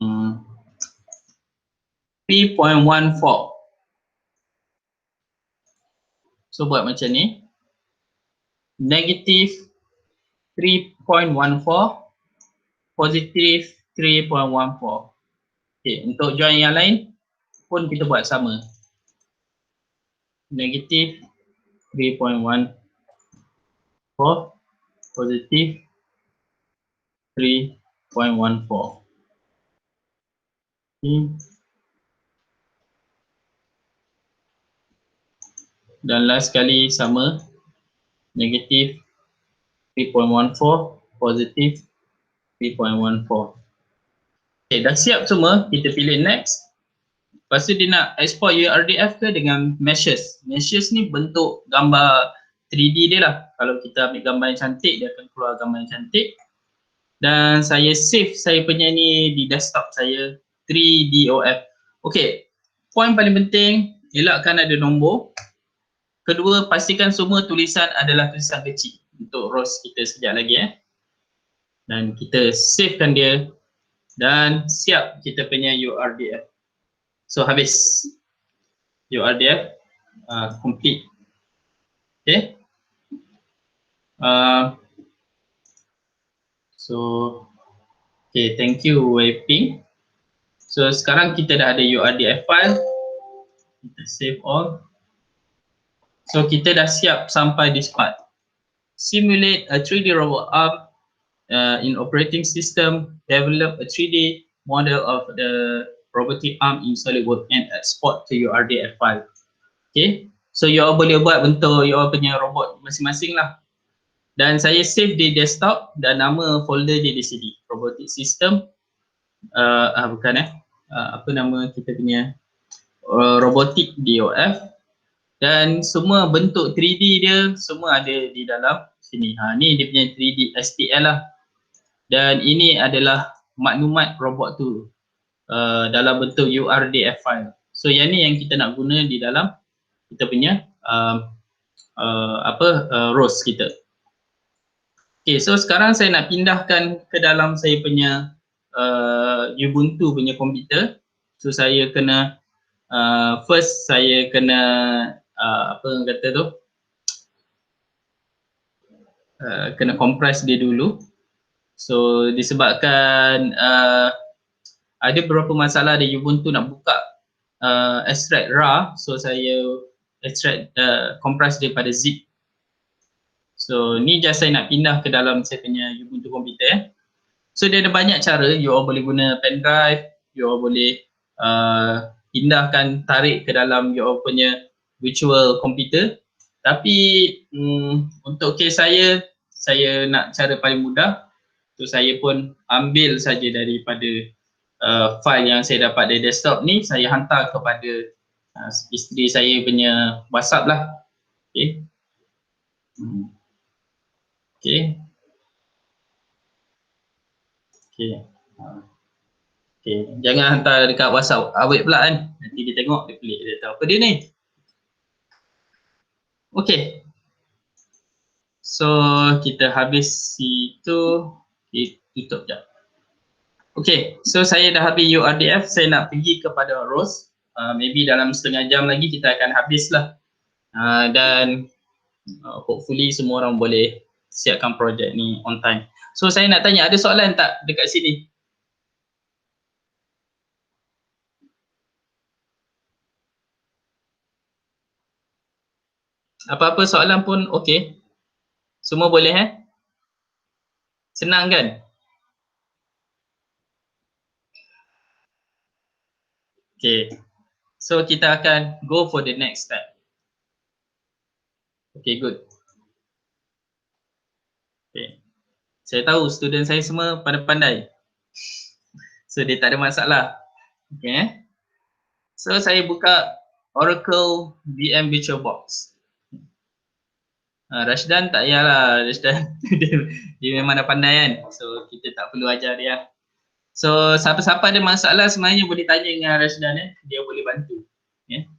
3.14. So buat macam ni. Negatif 3.14, positif 3.14. Okay, untuk join yang lain pun kita buat sama. Negatif 3.14, positif 3.14. Dan last kali sama, negatif 3.14, positif 3.14. Okay, dah siap semua, kita pilih next. Lepas tu dia nak export URDF ke dengan meshes. Meshes ni bentuk gambar 3D dia lah. Kalau kita ambil gambar yang cantik, dia akan keluar gambar yang cantik. Dan saya save saya punya ni di desktop saya, 3DOF. Okay, poin paling penting, elakkan ada nombor. Kedua, pastikan semua tulisan adalah tulisan kecil. Untuk rows kita sekejap lagi Dan kita savekan dia. Dan siap kita punya URDF. So habis URDF complete. Okay. So okay, thank you Weiping. So sekarang kita dah ada URDF file. Kita save all. So kita dah siap sampai this part. Simulate a 3D robot arm in operating system. Develop a 3D model of the robotic arm in SolidWorks and export to URDF file. Okay. So you all boleh buat bentuk you all punya robot masing-masing lah. Dan saya save di desktop dan nama folder dia di sini. Robotic system. Apa nama kita punya robotic DOF. Dan semua bentuk 3D dia semua ada di dalam sini. Ni dia punya 3D STL lah. Dan ini adalah maklumat robot tu dalam bentuk URDF file. So yang ni yang kita nak guna di dalam kita punya rows kita. Okay, so sekarang saya nak pindahkan ke dalam saya punya Ubuntu punya komputer. So saya kena first saya kena apa yang kata tu kena compress dia dulu. So disebabkan ada beberapa masalah di Ubuntu nak buka extract RAR, so saya extract compress daripada zip. So ni just saya nak pindah ke dalam saya punya Ubuntu komputer. So dia ada banyak cara, you all boleh guna pen drive, you all boleh pindahkan, tarik ke dalam you all punya virtual komputer. Tapi untuk case saya nak cara paling mudah. So saya pun ambil saja daripada file yang saya dapat dari desktop ni, saya hantar kepada isteri saya punya WhatsApp lah. Okay. Okay. Okay. Okay. Jangan hantar dekat WhatsApp awet pula kan. Nanti dia tengok, dia pelik, dia tahu apa dia ni. Okay. So kita habis situ, kita tutup jap. Okay, so saya dah habis URDF, saya nak pergi kepada rows. Maybe dalam setengah jam lagi kita akan habis lah. Dan hopefully semua orang boleh siapkan projek ni on time. So saya nak tanya, ada soalan tak dekat sini? Apa-apa soalan pun okey. Semua boleh Senang kan? Okay. So kita akan go for the next step. Okay, good. Okay. Saya tahu student saya semua pandai-pandai. So dia tak ada masalah. Okay. So saya buka Oracle VM VirtualBox. Rashdan tak payahlah, Rashdan dia memang dah pandai kan. So kita tak perlu ajar dia. So siapa-siapa ada masalah sebenarnya boleh tanya dengan Rashdan dia boleh bantu. Okay.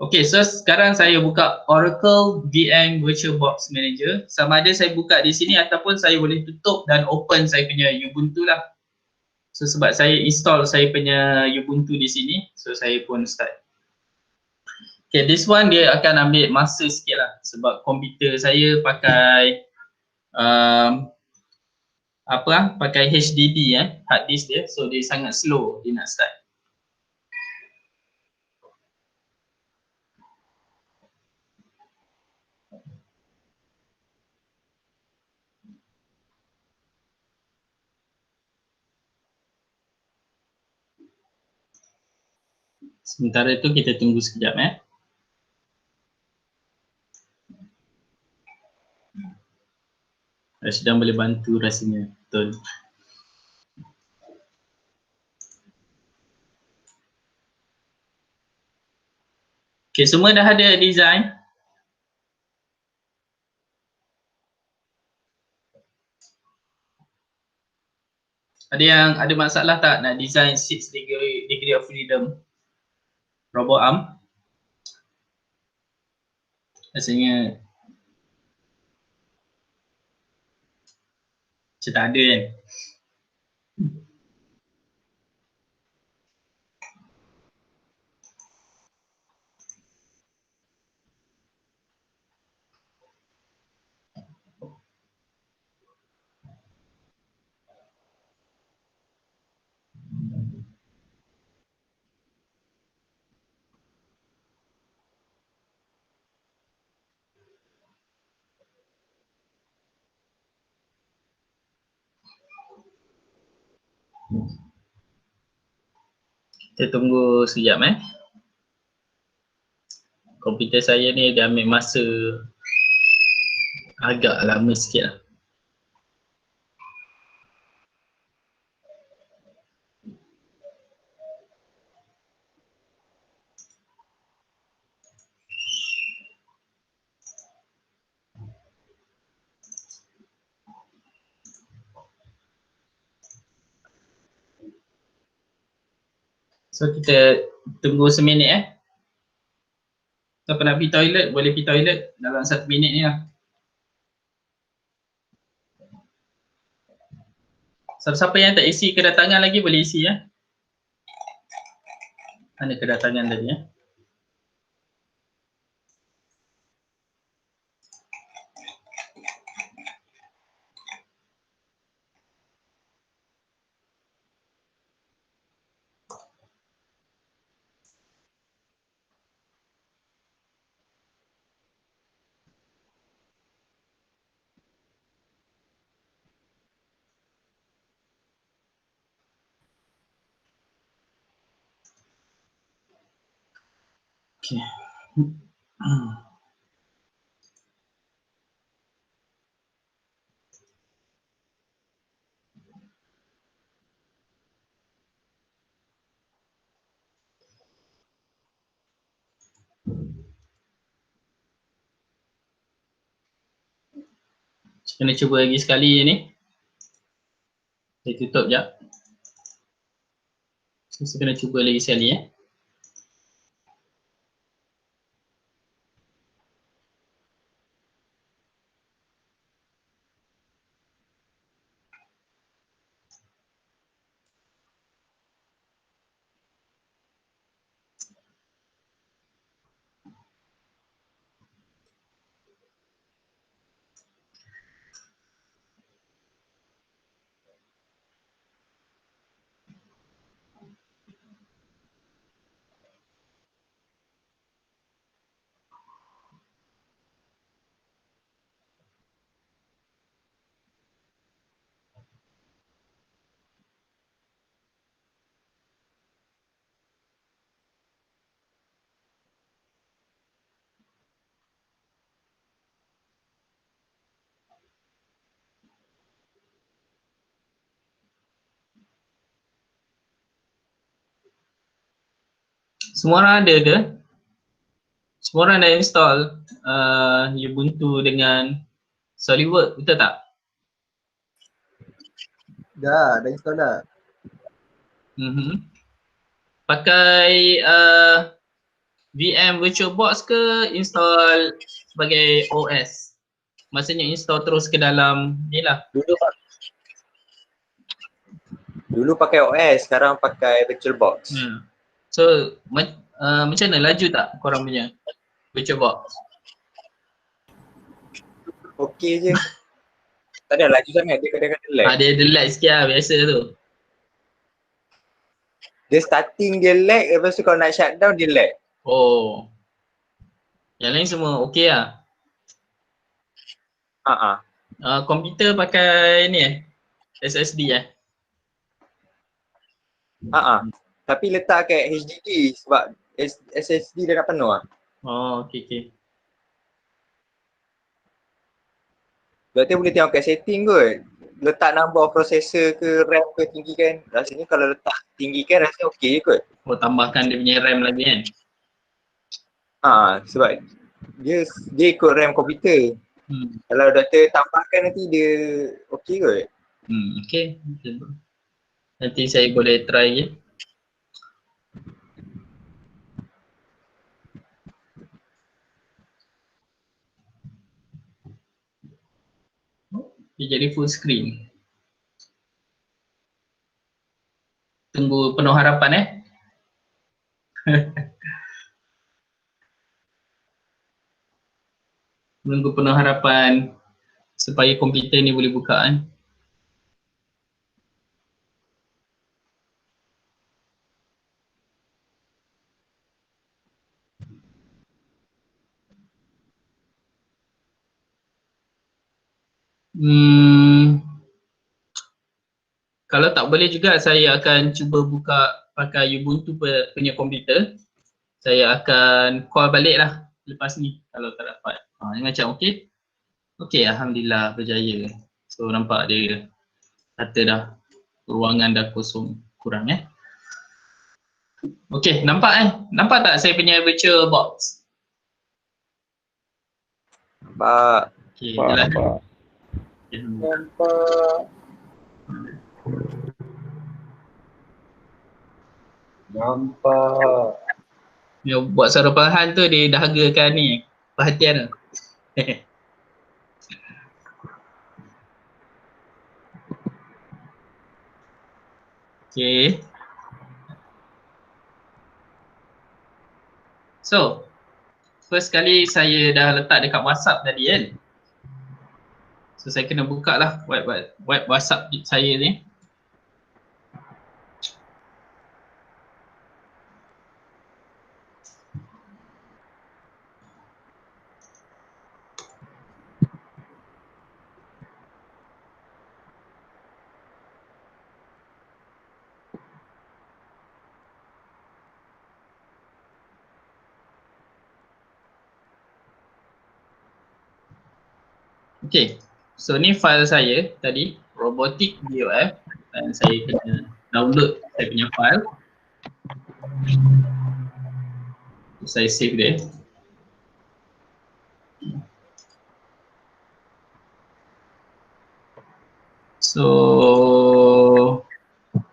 Okay, so sekarang saya buka Oracle VM VirtualBox Manager. Sama ada saya buka di sini ataupun saya boleh tutup dan open saya punya Ubuntu lah. So sebab saya install saya punya Ubuntu di sini, so saya pun start. Okay, this one dia akan ambil masa sikit lah sebab komputer saya pakai pakai HDD hard disk dia, so dia sangat slow dia nak start. Sementara itu kita tunggu sekejap sedang boleh bantu rasanya, betul. Okay, semua dah ada design. Ada yang ada masalah tak nak design 6 degree of freedom robot arm? Rasanya macam tak ada kan? Kita tunggu sekejap Komputer saya ni dia ambil masa agak lama sikit lah. So kita tunggu seminit Siapa nak pergi toilet boleh pergi toilet dalam 1 minit ni lah. Siapa-siapa yang tak isi kedatangan lagi boleh isi Mana kedatangan tadi Okay. Kena cuba lagi sekali ni. Saya tutup jap. Saya kena cuba lagi sekali Semua orang ada ke? Semua orang dah install Ubuntu dengan SolidWorks, betul tak? Dah install dah. Pakai VM VirtualBox ke install sebagai OS? Maksudnya install terus ke dalam ni lah. Dulu pakai OS, sekarang pakai VirtualBox. So macam mana, laju tak korang punya VirtualBox? Okey je. Tak ada laju sangat, dia kadang-kadang lag. Dia lag sikit lah, biasa tu. Dia starting dia lag, lepas tu kalau nak shutdown dia lag. Oh. Yang lain semua okey lah. Komputer pakai ni SSD Tapi letak kat HDD sebab SSD dah nak penuh lah. Oh, okey. Sebab tu boleh tengok kat setting kot. Letak number processor ke RAM ke tinggikan. Rasanya kalau letak tinggikan rasa okey je kot. Oh, tambahkan dia punya RAM lagi kan? Sebab dia ikut RAM komputer. Kalau doktor tambahkan nanti dia okey kot. Okey. Nanti saya boleh try je. Dia jadi full screen. Tunggu penuh harapan Tunggu penuh harapan supaya komputer ni boleh buka Kalau tak boleh juga, saya akan cuba buka pakai Ubuntu punya komputer. Saya akan call balik lah lepas ni kalau tak dapat. Ni macam okey. Okey, Alhamdulillah berjaya. So nampak dia kata dah ruangan dah kosong kurang Okey, nampak Nampak tak saya punya virtual box? Nampak. Okey, jelas. Nampak. Dia buat suara perlahan tu dia dahagakan ni perhatian tu. Okay. So, first kali saya dah letak dekat WhatsApp tadi kan. So saya kena buka lah web WhatsApp saya ni. Okay, so ni file saya tadi, robotic BOF, dan saya kena download saya punya file. So, saya save dia. So,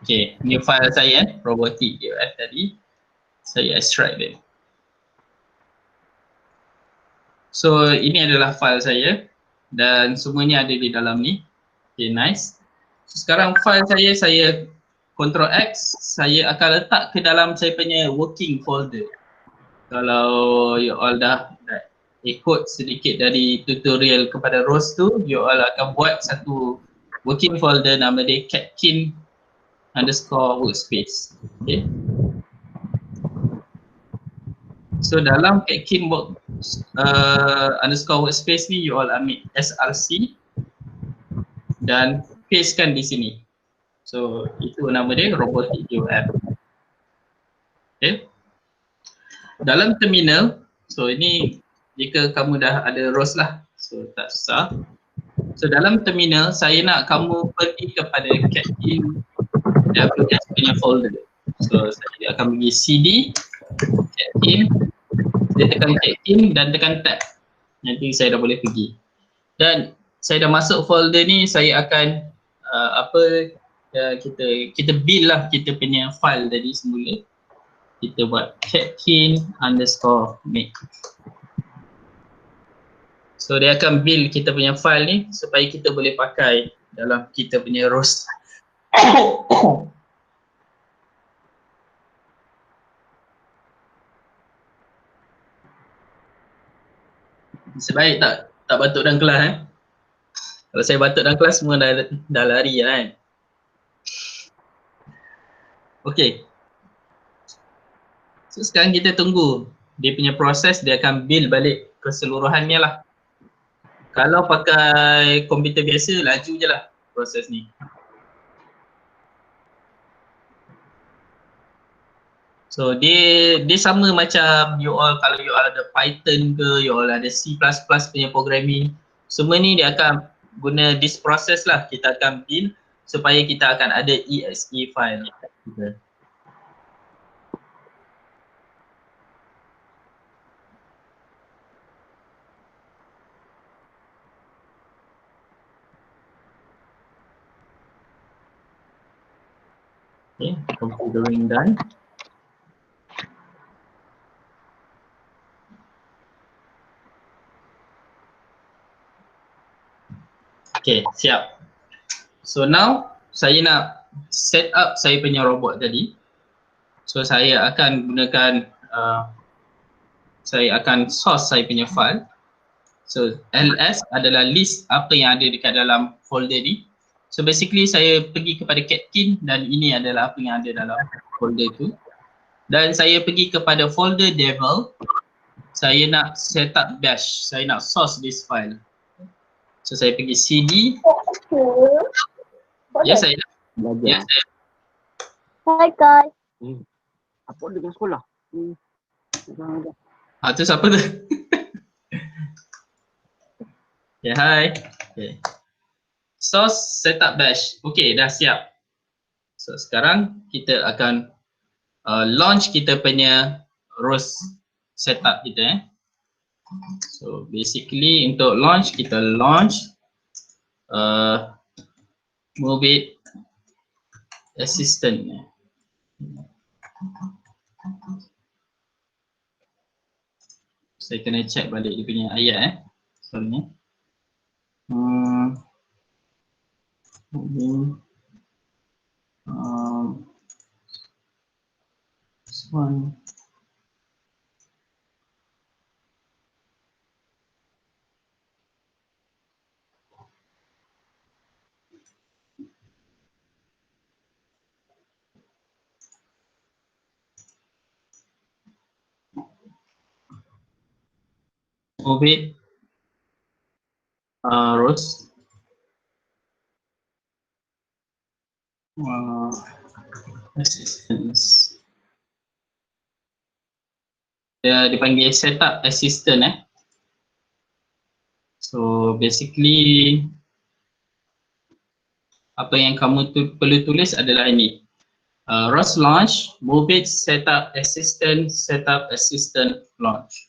okay, ni file saya robotic BOF tadi. Saya extract dia. So, ini adalah file saya dan semuanya ada di dalam ni. Okay, nice. So, sekarang file saya Ctrl X, saya akan letak ke dalam saya punya working folder. Kalau you all dah ikut sedikit dari tutorial kepada Rose tu, you all akan buat satu working folder nama dia catkin_workspace. Okay. So dalam catkin_workspace ni you all ambil src dan pastekan di sini. So itu nama dia robotic BOF. Okay. Dalam terminal, so ini jika kamu dah ada Rose lah, so tak susah. So dalam terminal saya nak kamu pergi kepada catkin WS punya folder. So saya akan pergi cd check in. Saya tekan check in dan tekan tab. Nanti saya dah boleh pergi. Dan saya dah masuk folder ni, saya akan kita build lah kita punya file tadi semula. Kita buat check-in_make. So dia akan build kita punya file ni supaya kita boleh pakai dalam kita punya roster. Sebaik tak batuk dalam kelas Kalau saya batuk dalam kelas semua dah lari lah kan. Okay. So sekarang kita tunggu dia punya proses, dia akan build balik keseluruhannya lah. Kalau pakai komputer biasa, laju je lah proses ni. So dia sama macam you all, kalau you all ada Python ke, you all ada C++ punya programming, semua ni dia akan guna this process lah. Kita akan build supaya kita akan ada exe file. Okay, configuring done. Okay, siap. So now saya nak set up saya punya robot tadi. So saya akan gunakan saya akan source saya punya file. So ls adalah list apa yang ada dekat dalam folder ni. So basically saya pergi kepada Catkin dan ini adalah apa yang ada dalam folder tu. Dan saya pergi kepada folder devel. Saya nak set up bash. Saya nak source this file. So saya pergi cd. Ya saya nak. Ya saya. Hai guys. Apa dengan sekolah? Tu siapa tu? Ya, hai. Okay. Source setup bash. Okay, dah siap. So sekarang kita akan launch kita punya ROS setup kita So basically untuk launch, kita launch move it assistant. Saya kena check balik dia punya ayat soalnya. This one. Move it rows assistance. Dia dipanggil setup assistant So basically apa yang kamu perlu tulis adalah ini. ROS launch, move it setup assistant launch.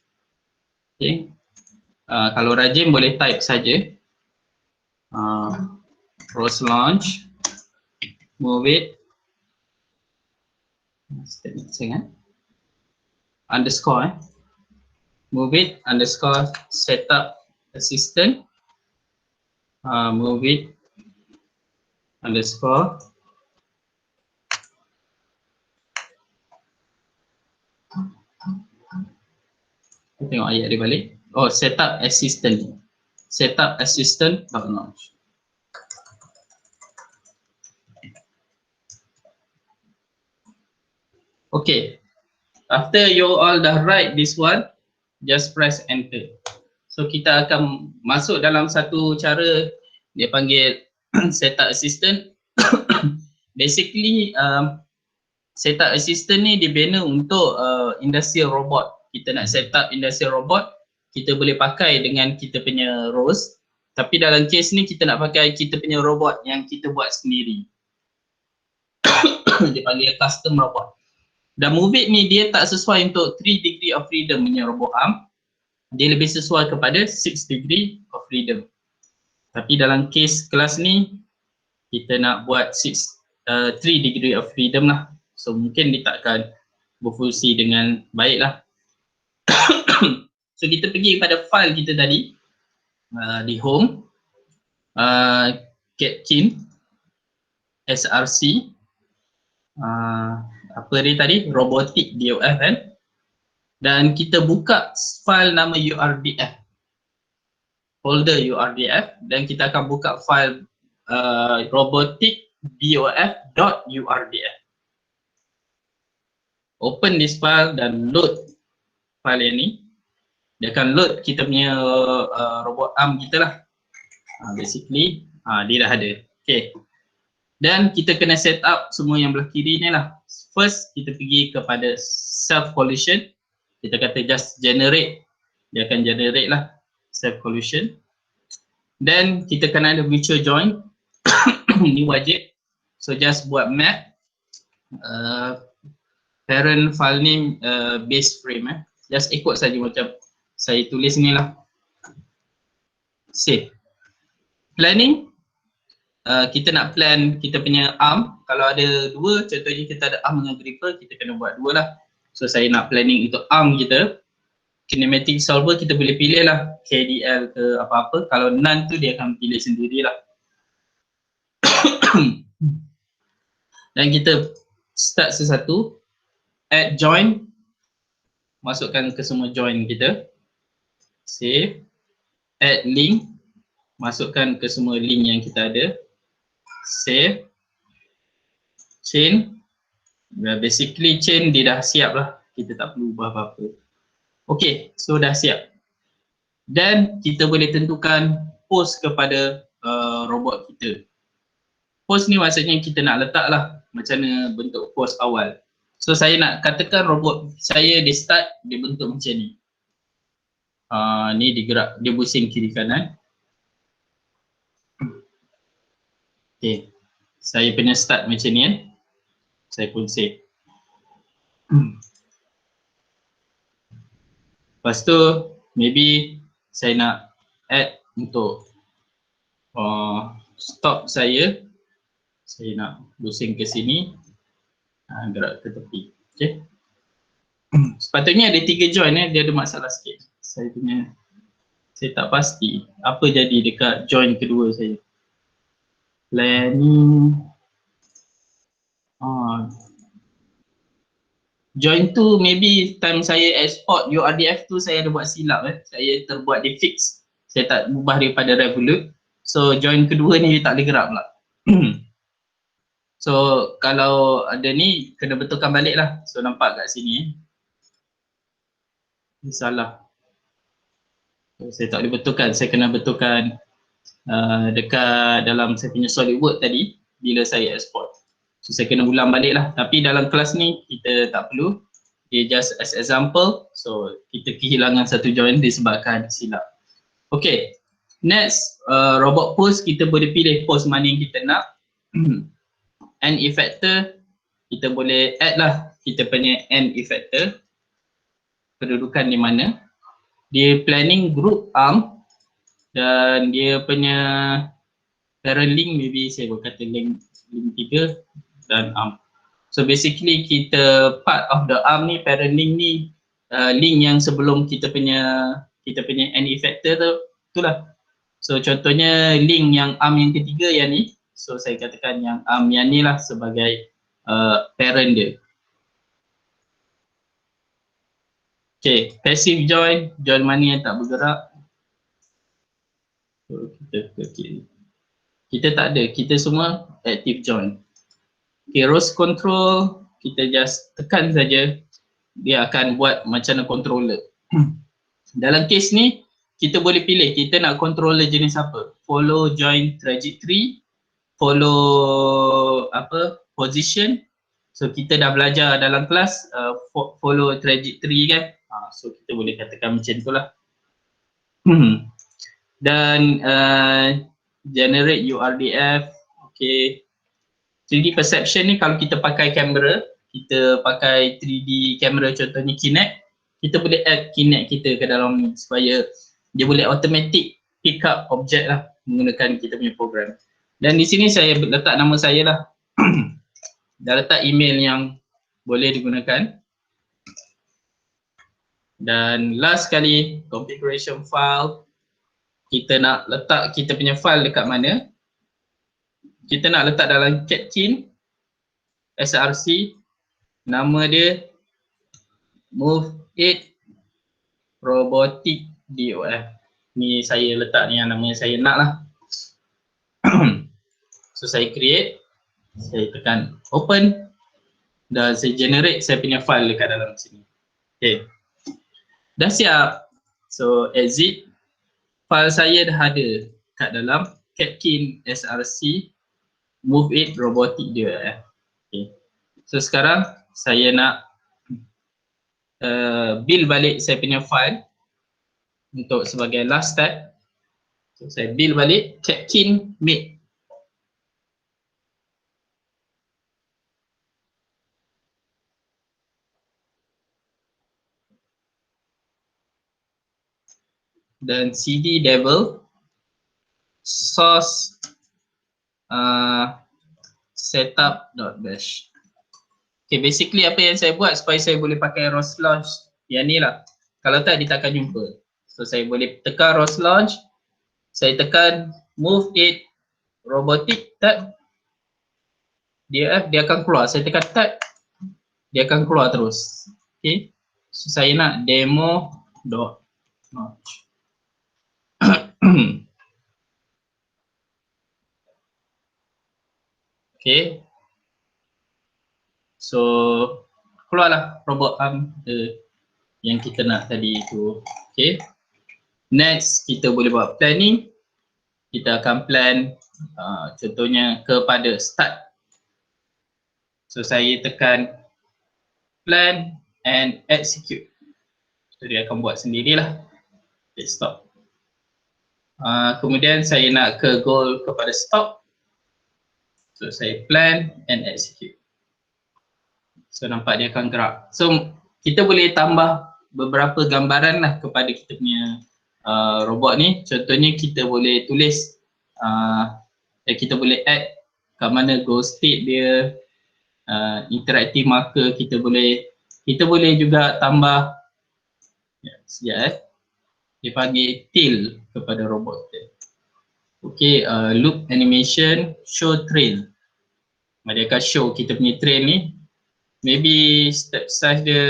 Okay. Kalau rajin boleh type saja. ROS launch, move it underscore move it underscore setup assistant move it underscore tengok ayat dia balik. Oh, setup assistant launch. Okay, after you all dah write this one, just press enter. So kita akan masuk dalam satu cara dia panggil setup assistant. Basically setup assistant ni dibina untuk industrial robot. Kita nak set up industrial robot, kita boleh pakai dengan kita punya ROS. Tapi dalam case ni kita nak pakai kita punya robot yang kita buat sendiri. Dia panggil custom robot. Dan Move It ni dia tak sesuai untuk 3 degree of freedom punya robot arm. Dia lebih sesuai kepada 6 degree of freedom. Tapi dalam case kelas ni kita nak buat 3 degree of freedom lah. So mungkin dia takkan berfungsi dengan baik lah. So kita pergi pada file kita tadi di home, Catkin SRC, apa dia tadi, robotic DOF kan, dan kita buka file nama URDF, folder URDF, dan kita akan buka file robotic DOF.urdf. Open this file dan load file yang ni. Dia akan load kita punya robot arm kita lah. Basically dia dah ada. Okay. Dan kita kena set up semua yang belah kiri ni lah. First kita pergi kepada self collision. Kita kata just generate. Dia akan generate lah self collision. Then kita kena ada virtual join. Ini wajib. So just buat map. Parent file name base frame Just ikut saja macam saya tulis ni lah. Save. Planning. Kita nak plan kita punya arm. Kalau ada dua, contohnya kita ada arm dengan gripper, kita kena buat dua lah. So saya nak planning untuk arm kita. Kinematic solver kita boleh pilih lah, KDL ke apa-apa. Kalau none tu dia akan pilih sendirilah. Dan kita start sesatu. Add join. Masukkan ke semua join kita. Save. Add link. Masukkan ke semua link yang kita ada. Save. Chain. Basically chain dia dah siap lah. Kita tak perlu ubah apa-apa. Okay, so dah siap. Dan kita boleh tentukan pose kepada robot kita. Pose ni maksudnya kita nak letak lah macam mana bentuk pose awal. So saya nak katakan robot saya dia start, dia bentuk macam ni. Ni digerak, dia pusing kiri kanan. Okay, saya punya start macam ni kan. Saya pun save. Lepas tu maybe saya nak add untuk stop saya. Saya nak pusing ke sini, gerak ke tepi. Okay. Sepatutnya ada 3 join dia ada masalah sikit. Saya tak pasti apa jadi dekat join kedua saya. Planning. Join tu maybe time saya export URDF tu saya ada buat silap Saya terbuat dia fix. Saya tak ubah daripada Revolut. So join kedua ni dia tak boleh gerak pula. So kalau ada ni kena betulkan balik lah. So nampak kat sini Ini salah. So, saya tak boleh betulkan. Saya kena betulkan dekat dalam saya punya SolidWorks tadi bila saya export. So saya kena ulang balik lah. Tapi dalam kelas ni kita tak perlu. Dia just as example. So kita kehilangan satu join disebabkan silap. Okay. Next, robot pose kita boleh pilih pose mana yang kita nak. End effector, kita boleh add lah kita punya end effector. Kedudukan di mana. Dia planning group arm. Dan dia punya parent link, maybe saya berkata link 3 dan arm. So basically kita part of the arm ni, parent link ni link yang sebelum kita punya end effector tu lah. So contohnya link yang arm yang ketiga yang ni. So saya katakan yang arm yang ni lah sebagai parent dia. Okay, passive join, join mana yang tak bergerak. So kita ke kiri. Kita tak ada, kita semua active join. Okay, rose control, kita just tekan saja. Dia akan buat macam mana controller. Dalam case ni, kita boleh pilih kita nak controller jenis apa. Follow join trajectory, follow position. So kita dah belajar dalam kelas follow trajectory kan. So kita boleh katakan macam tu lah. Dan generate URDF. Okay. 3D perception ni kalau kita pakai kamera, kita pakai 3D camera contohnya Kinect, kita boleh add Kinect kita ke dalam ni supaya dia boleh automatic pick up objek lah menggunakan kita punya program. Dan di sini saya letak nama saya lah. Dah letak email yang boleh digunakan. Dan last sekali, configuration file. Kita nak letak kita punya file dekat mana? Kita nak letak dalam Catkin SRC. Nama dia Move It Robotic DOF. Ni saya letak ni yang nama saya nak lah. So saya create, saya tekan open dan saya generate saya punya file dekat dalam sini. Okay. Dah siap. So exit. File saya dah ada kat dalam Catkin SRC Move It Robotic DOF. Okay. So sekarang saya nak build balik saya punya file untuk sebagai last step. So saya build balik Catkin Make. Dan cd devil source setup.bash. Okay, basically apa yang saya buat supaya saya boleh pakai ROS launch yang ni lah. Kalau tak, dia takkan jumpa. So saya boleh tekan ROS launch, saya tekan move it robotic tab, dia akan keluar. Saya tekan tab, dia akan keluar terus. Okay, so saya nak demo.launch. Okay, so keluarlah robot arm yang kita nak tadi tu. Okay, next kita boleh buat planning. Kita akan plan contohnya kepada start. So saya tekan plan and execute. So dia akan buat sendirilah. Okay, stop. Kemudian saya nak ke goal kepada stop. So saya plan and execute. So nampak dia akan gerak. So kita boleh tambah beberapa gambaran lah kepada kita punya robot ni. Contohnya kita boleh tulis, kita boleh add kat mana goal state dia, interactive marker kita boleh juga tambah, sekejap dia panggil tail kepada robot kita. Okay, loop animation, show trail. Dia akan show kita punya trail ni. Maybe step size dia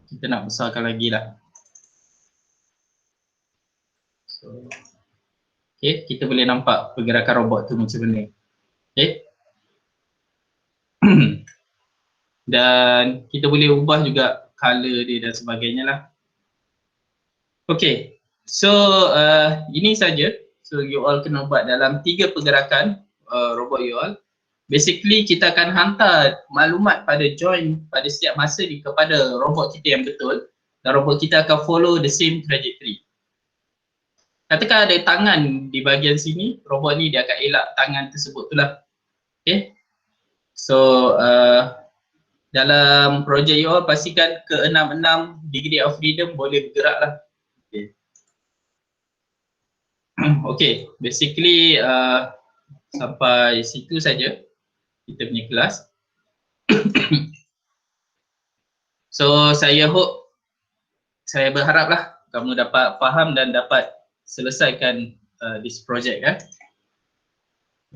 kita nak besarkan lagi lah. So, okay, kita boleh nampak pergerakan robot tu macam mana. Okay. Dan kita boleh ubah juga color dia dan sebagainya lah. Okay, so ini saja. So you all kena buat dalam 3 pergerakan robot you all. Basically kita akan hantar maklumat pada join pada setiap masa kepada robot kita yang betul, dan robot kita akan follow the same trajectory. Katakan ada tangan di bahagian sini, robot ni dia akan elak tangan tersebut tu lah. Okay, so dalam projek you all pastikan ke 6 degree of freedom boleh bergerak lah. Okay, okay, basically sampai situ saja kita punya kelas. So saya berharaplah kamu dapat faham dan dapat selesaikan this project.